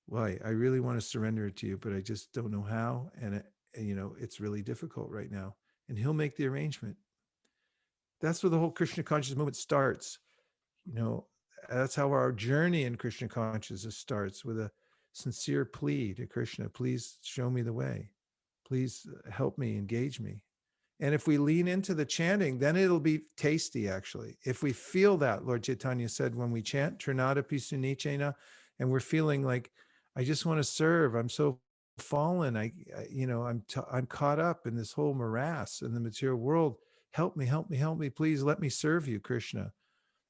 why, I really want to surrender it to you, but I just don't know how. And it's really difficult right now. And he'll make the arrangement. That's where the whole Krishna consciousness movement starts. That's how our journey in Krishna consciousness starts, with a sincere plea to Krishna, please show me the way. Please help me, engage me. And if we lean into the chanting, then it'll be tasty, actually. If we feel that, Lord Chaitanya said, when we chant, Trinadapi Sunichena, and we're feeling like, I just want to serve. I'm so fallen. I'm caught up in this whole morass in the material world. Help me, help me, help me. Please let me serve you, Krishna.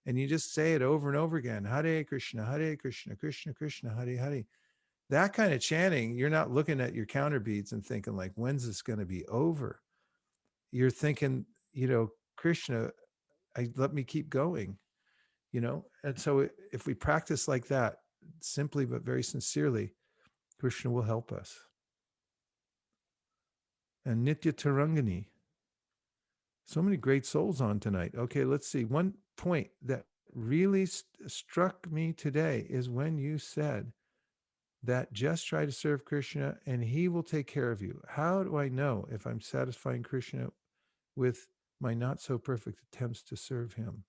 And you just say it over and over again. Hare Krishna, Krishna Krishna, Hare Hare. That kind of chanting, you're not looking at your counter beads and thinking like, when's this going to be over? You're thinking, Krishna, let me keep going, And so if we practice like that, simply but very sincerely, Krishna will help us. And Nitya Tarangani. So many great souls on tonight. Okay, let's see. One point that really struck me today is when you said that just try to serve Krishna and he will take care of you. How do I know if I'm satisfying Krishna with my not so perfect attempts to serve him?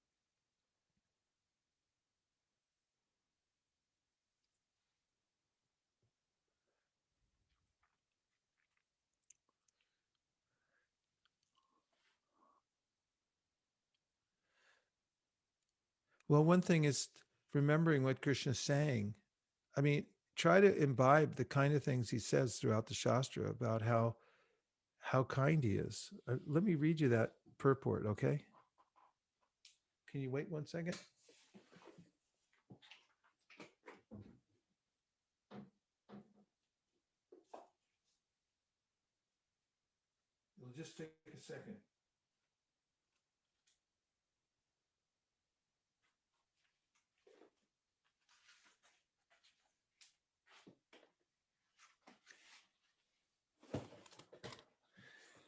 Well, one thing is remembering what Krishna's saying. I mean, try to imbibe the kind of things he says throughout the Shastra about how kind he is. Let me read you that purport, okay? Can you wait 1 second? It'll just take a second.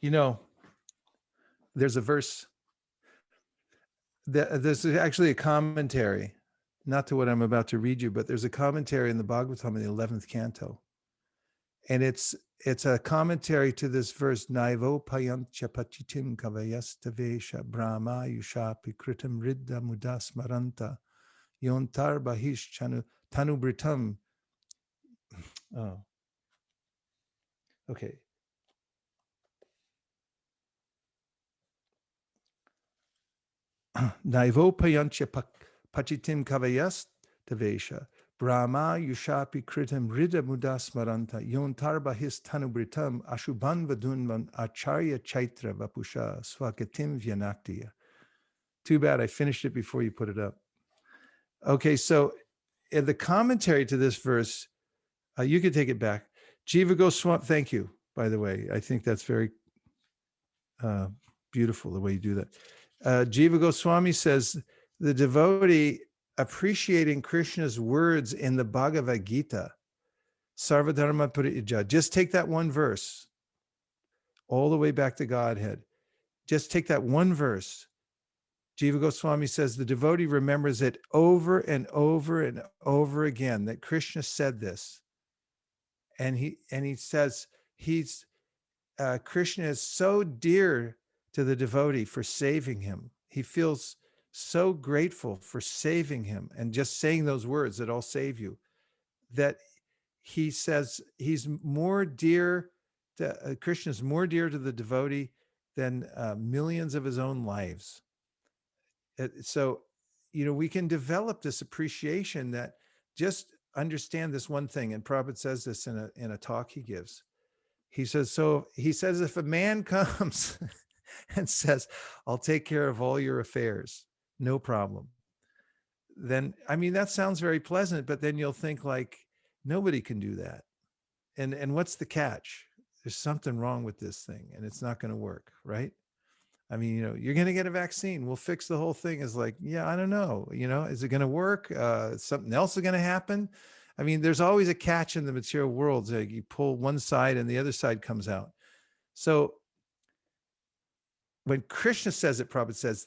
You know, there's a verse that there's actually a commentary, not to what I'm about to read you, but there's a commentary in the Bhagavatam in the 11th canto. And it's a commentary to this verse, Naivo payantya pachitim kavayastavesha brahma yushapi kritam riddha mudas maranta yontar bahish tanubritam. Oh, okay. Naivo payantya pachitim kavayas tavesha brahma yushapi kritam rida mudasmaranta yontarba his tanubritam ashuban vadunvan acharya chaitra vapusha swakatim vyanaktiya. Too bad I finished it before you put it up. Okay, so in the commentary to this verse, you could take it back. Jiva Goswami, thank you, by the way. I think that's very beautiful, the way you do that. Jiva Goswami says, the devotee appreciating Krishna's words in the Bhagavad Gita, Sarvadharma Parija, just take that one verse, all the way back to Godhead. Just take that one verse. Jiva Goswami says the devotee remembers it over and over and over again, that Krishna said this. And he says Krishna is so dear to the devotee for saving him. He feels so grateful for saving him and just saying those words that I'll save you, that he says he's more dear to Krishna is more dear to the devotee than millions of his own lives. So, we can develop this appreciation that just understand this one thing. And Prabhupada says this in a talk he gives. He says, if a man comes and says, I'll take care of all your affairs, no problem. Then, that sounds very pleasant, but then you'll think like, nobody can do that. And what's the catch? There's something wrong with this thing and it's not going to work, right? You're going to get a vaccine. We'll fix the whole thing. Is like, yeah, I don't know. Is it going to work? Something else is going to happen. There's always a catch in the material world. Like you pull one side and the other side comes out. So when Krishna says it, Prabhupada says,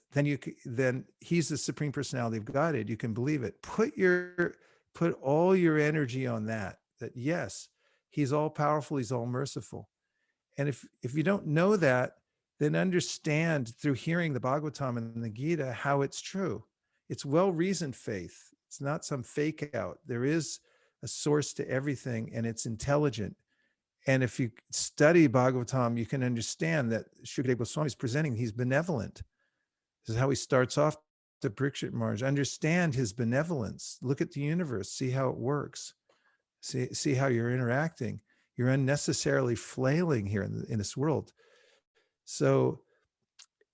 then he's the Supreme Personality of Godhead. You can believe it. Put all your energy on that yes, he's all powerful. He's all merciful. And if you don't know that, then understand through hearing the Bhagavatam and the Gita how it's true. It's well-reasoned faith. It's not some fake out. There is a source to everything and it's intelligent. And if you study Bhagavatam, you can understand that Shukadeva Goswami is presenting, he's benevolent. This is how he starts off the Parikshit Maharaj. Understand his benevolence. Look at the universe, see how it works. See how you're interacting. You're unnecessarily flailing here in this world. So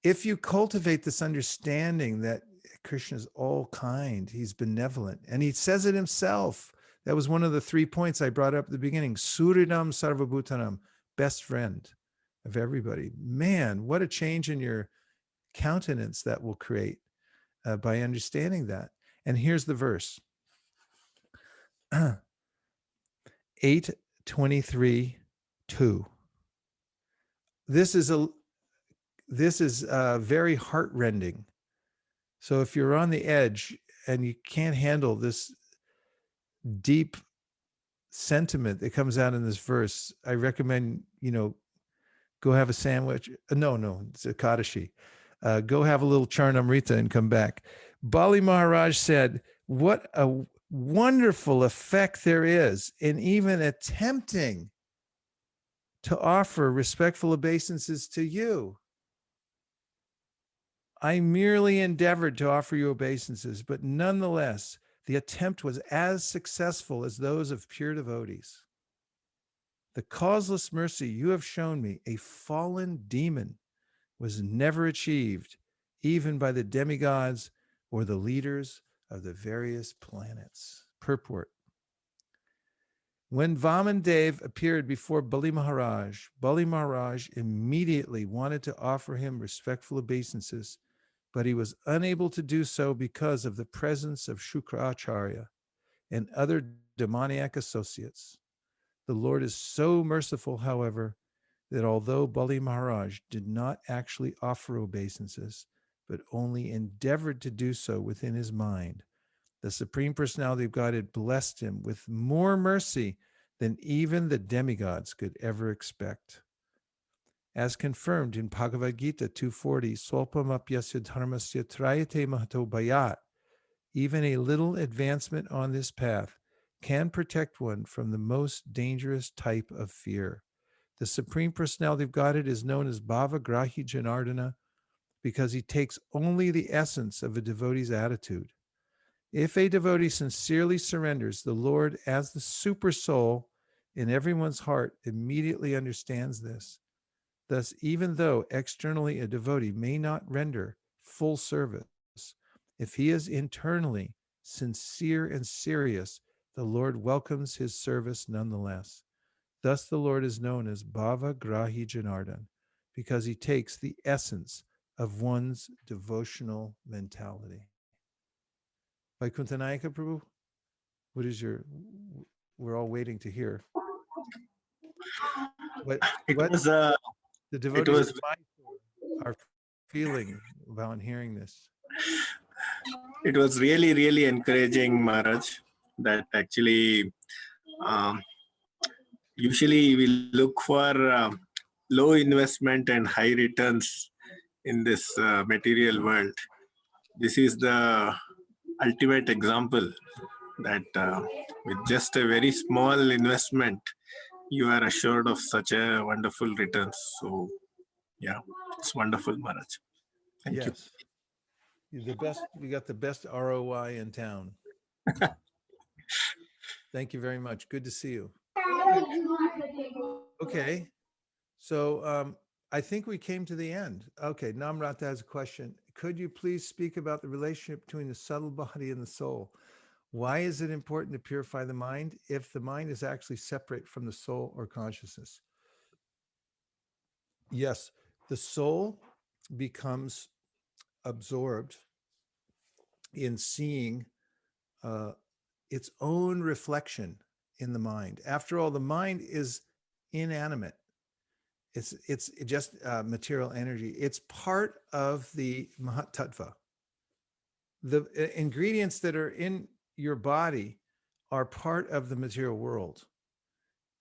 if you cultivate this understanding that Krishna is all kind, he's benevolent, and he says it himself. That was one of the 3 points I brought up at the beginning. Suridam Sarvabhutanam, best friend of everybody. Man, what a change in your countenance that will create by understanding that. And here's the verse. 8:23:2. This is very heartrending. So if you're on the edge and you can't handle this deep sentiment that comes out in this verse, I recommend, go have a sandwich. No, it's a Kadashi. Go have a little Charnamrita and come back. Bali Maharaj said, what a wonderful effect there is in even attempting to offer respectful obeisances to you. I merely endeavored to offer you obeisances, but nonetheless, the attempt was as successful as those of pure devotees. The causeless mercy you have shown me, a fallen demon, was never achieved, even by the demigods or the leaders of the various planets. Purport. When Vaman Dev appeared before Bali Maharaj immediately wanted to offer him respectful obeisances, but he was unable to do so because of the presence of Shukracharya and other demoniac associates. The Lord is so merciful, however, that although Bali Maharaj did not actually offer obeisances, but only endeavored to do so within his mind, the Supreme Personality of Godhead blessed him with more mercy than even the demigods could ever expect. As confirmed in Bhagavad Gita 240, Swalpamapyasya dharmasya trayate mahato bhayat, even a little advancement on this path can protect one from the most dangerous type of fear. The Supreme Personality of Godhead is known as Bhava Grahi Janardana because he takes only the essence of a devotee's attitude. If a devotee sincerely surrenders, the Lord, as the super soul in everyone's heart, immediately understands this. Thus, even though externally a devotee may not render full service, if he is internally sincere and serious, the Lord welcomes his service nonetheless. Thus, the Lord is known as Bhava Grahi Janardana because he takes the essence of one's devotional mentality. Vaikunthanayaka Prabhu, what is we're all waiting to hear. What It was the it devotees was of Mysore are feeling about hearing this. it was really encouraging, Maharaj. That actually, um, usually we look for low investment and high returns in this material world. This is the ultimate example that with just a very small investment, you are assured of such a wonderful returns. So, yeah, it's wonderful, Maharaj. Thank you. Yes. The best, we got the best ROI in town. Thank you very much. Good to see you. Okay. So I think we came to the end. Okay. Namrata has a question. Could you please speak about the relationship between the subtle body and the soul? Why is it important to purify the mind if the mind is actually separate from the soul or consciousness? Yes, the soul becomes absorbed in seeing its own reflection in the mind. After all, the mind is inanimate. It's just material energy. It's part of the Mahat Tattva. The ingredients that are in your body are part of the material world.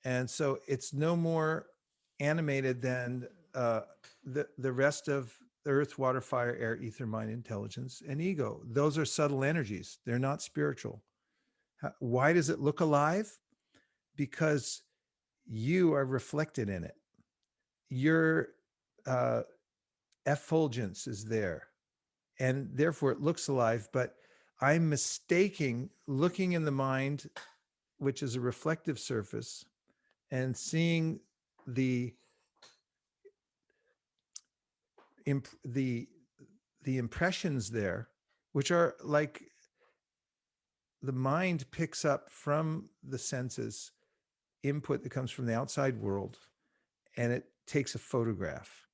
And so it's no more animated than the rest of the earth, water, fire, air, ether, mind, intelligence, and ego. Those are subtle energies. They're not spiritual. Why does it look alive? Because you are reflected in it. Your effulgence is there, and therefore it looks alive. But I'm mistaking looking in the mind, which is a reflective surface, and seeing the impressions there, which are like the mind picks up from the senses input that comes from the outside world, and it takes a photograph,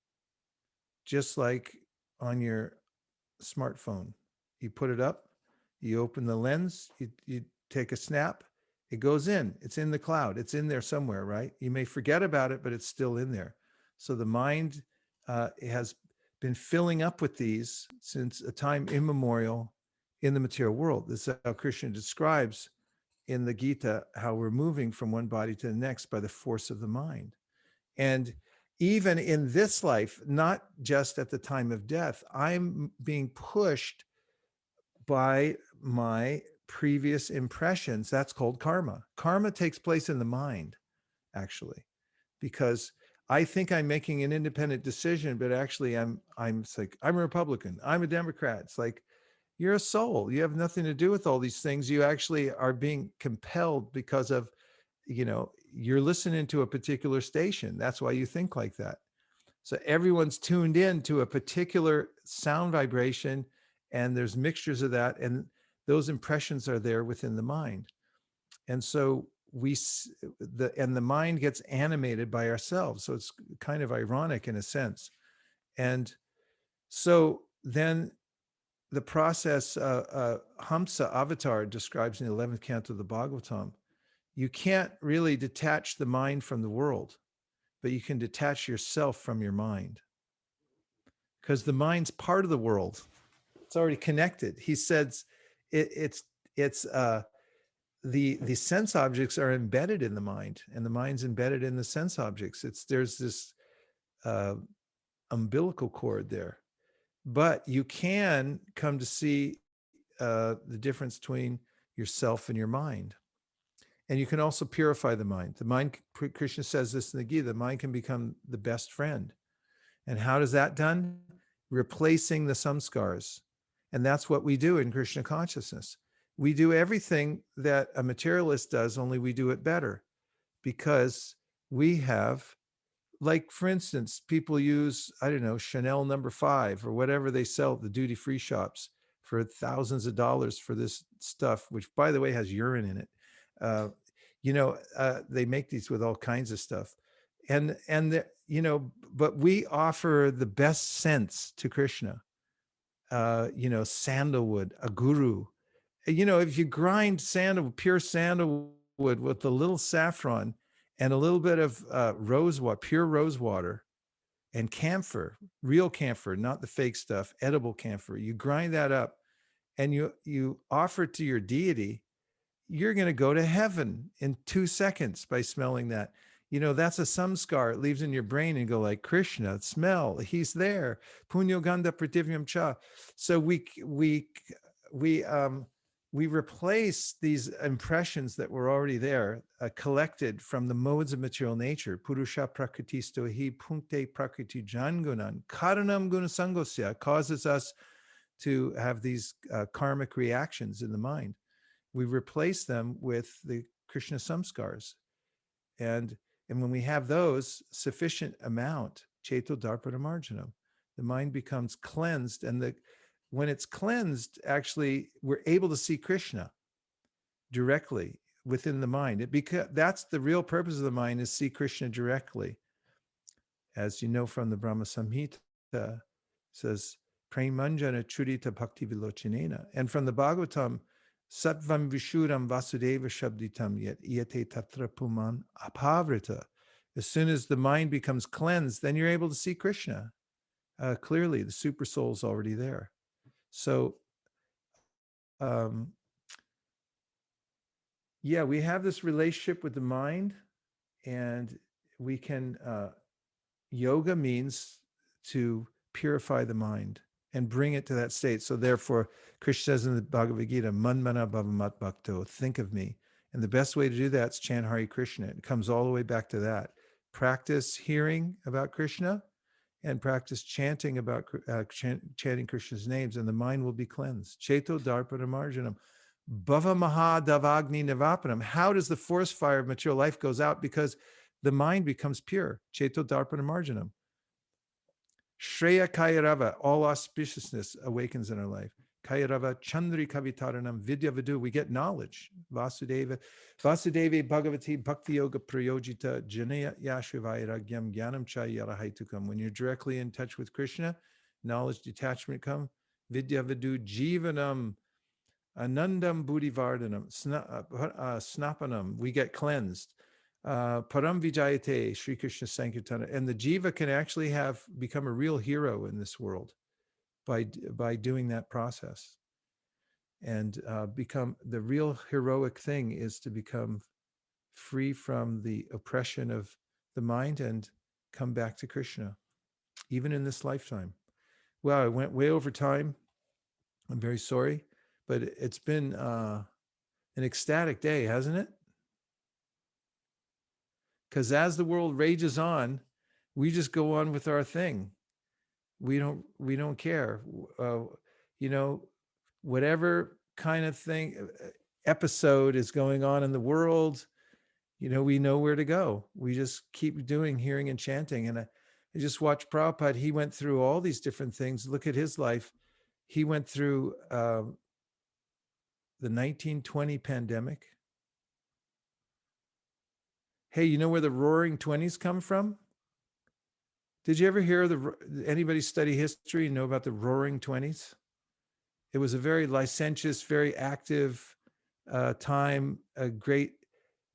just like on your smartphone. You put it up, you open the lens, you take a snap, It goes in, it's in the cloud, it's in there somewhere, right? You may forget about it, but it's still in there. So the mind has been filling up with these since a time immemorial in the material world. This is how Krishna describes in the Gita how we're moving from one body to the next by the force of the mind. And even in this life, not just at the time of death, I'm being pushed by my previous impressions. That's called karma. Karma takes place in the mind, actually, because I think I'm making an independent decision, but actually I'm like, I'm a Republican, I'm a Democrat. It's like, you're a soul. You have nothing to do with all these things. You actually are being compelled because of, you're listening to a particular station. That's why you think like that. So everyone's tuned in to a particular sound vibration, and there's mixtures of that, and those impressions are there within the mind. And so the mind gets animated by ourselves. So it's kind of ironic in a sense. And so then the process Hamsa Avatar describes in the 11th canto of the Bhagavatam, you can't really detach the mind from the world, but you can detach yourself from your mind, because the mind's part of the world. It's already connected. He says it's the sense objects are embedded in the mind, and the mind's embedded in the sense objects. There's this umbilical cord there, but you can come to see the difference between yourself and your mind. And you can also purify the mind. The mind, Krishna says this in the Gita, the mind can become the best friend. And how does that done? Replacing the samskars. And that's what we do in Krishna consciousness. We do everything that a materialist does, only we do it better, because we have, like, for instance, people use, I don't know, Chanel No. 5 or whatever they sell at the duty-free shops for thousands of dollars for this stuff, which, by the way, has urine in it. They make these with all kinds of stuff. But we offer the best sense to Krishna. Sandalwood, a guru. If you grind pure sandalwood with a little saffron and a little bit of pure rose water, and camphor, real camphor, not the fake stuff, edible camphor, you grind that up and you offer it to your deity, you're going to go to heaven in 2 seconds by smelling that. That's a samskar. It leaves in your brain and go like, Krishna, smell, he's there. Punyo ganda prativyam cha. So we replace these impressions that were already there, collected from the modes of material nature. Purusha prakritisto hi punte prakriti jangunan karanam gunasangosya, causes us to have these karmic reactions in the mind. We replace them with the Krishna samskars. And when we have those sufficient amount, cheto darpana marjanam, the mind becomes cleansed. And when it's cleansed, actually, we're able to see Krishna directly within the mind. Because that's the real purpose of the mind, is see Krishna directly. As you know from the Brahma Samhita, says, Premanjana churita bhakti vilochinena. And from the Bhagavatam, Sattvam Vishuram Vasudeva Shabditam Yet Yate Tatra Puman Apavrita. As soon as the mind becomes cleansed, then you're able to see Krishna clearly. The super soul is already there. So, we have this relationship with the mind, and we can, yoga means to purify the mind and bring it to that state. So therefore, Krishna says in the Bhagavad Gita, Manmana Bhavamat Bhakto, think of me. And the best way to do that is chant Hare Krishna. It comes all the way back to that. Practice hearing about Krishna and practice chanting about chanting Krishna's names, and the mind will be cleansed. Cheto darpana marjanam. Bhava maha davagni navapanam. How does the forest fire of material life goes out? Because the mind becomes pure. Cheto darpana marjanam. Shreya Kayarava, all auspiciousness awakens in our life. Kayarava Chandri Kavitaranam Vidya Vidu, we get knowledge. Vasudevi Bhagavati Bhakti Yoga Prayojita Janaya Yashivayaragyam Gyanam Cha Yarahaitukam. When you're directly in touch with Krishna, knowledge detachment come. Vidya Vidu Jivanam Anandam Buddhivardhanam, Snapanam, we get cleansed. Param Vijayate, Sri Krishna Sankirtana. And the jiva can actually become a real hero in this world by doing that process. And become the real heroic thing is to become free from the oppression of the mind and come back to Krishna, even in this lifetime. Well, I went way over time. I'm very sorry, but it's been an ecstatic day, hasn't it? Because as the world rages on, we just go on with our thing. We don't care. Whatever kind of thing, episode is going on in the world, we know where to go. We just keep doing hearing and chanting. And I just watched Prabhupada. He went through all these different things. Look at his life. He went through the 1920 pandemic. Hey, you know where the Roaring Twenties come from? Did you ever hear anybody study history and know about the Roaring Twenties? It was a very licentious, very active time. A great.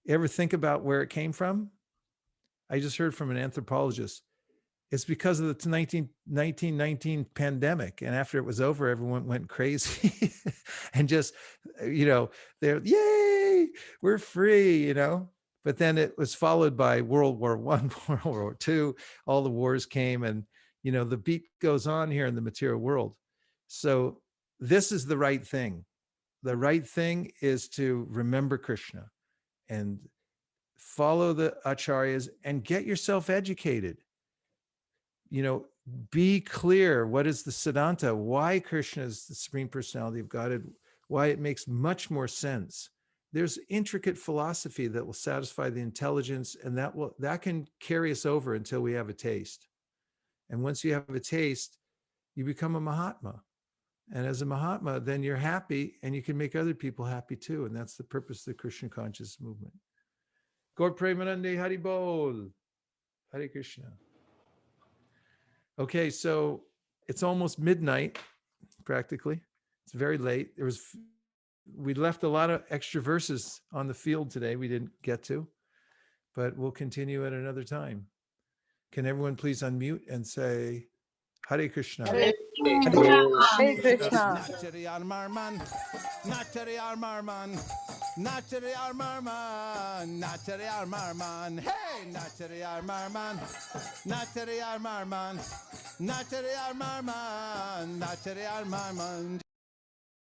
Ever think about where it came from? I just heard from an anthropologist. It's because of the 1919 pandemic. And after it was over, everyone went crazy and just, they're, yay, we're free, But then it was followed by World War I, World War II, all the wars came and, the beat goes on here in the material world. So this is the right thing. The right thing is to remember Krishna and follow the acharyas and get yourself educated. Be clear. What is the Siddhanta? Why Krishna is the Supreme Personality of Godhead? Why it makes much more sense. There's intricate philosophy that will satisfy the intelligence, and that can carry us over until we have a taste. And once you have a taste, you become a Mahatma. And as a Mahatma, then you're happy and you can make other people happy too. And that's the purpose of the Krishna conscious movement. Gaur Premanande Hari Bol. Hare Krishna. Okay, so it's almost midnight, practically. It's very late. We left a lot of extra verses on the field today we didn't get to, but we'll continue at another time. Can everyone please unmute and say Hare Krishna? Hare Hare Krishna. Natchari Armarman, Natchari Armarman, Natchari Armarman, Natchari Armarman, hey, Natchari Armarman, Natchari Armarman, Natchari Armarman, Natchari Armarman.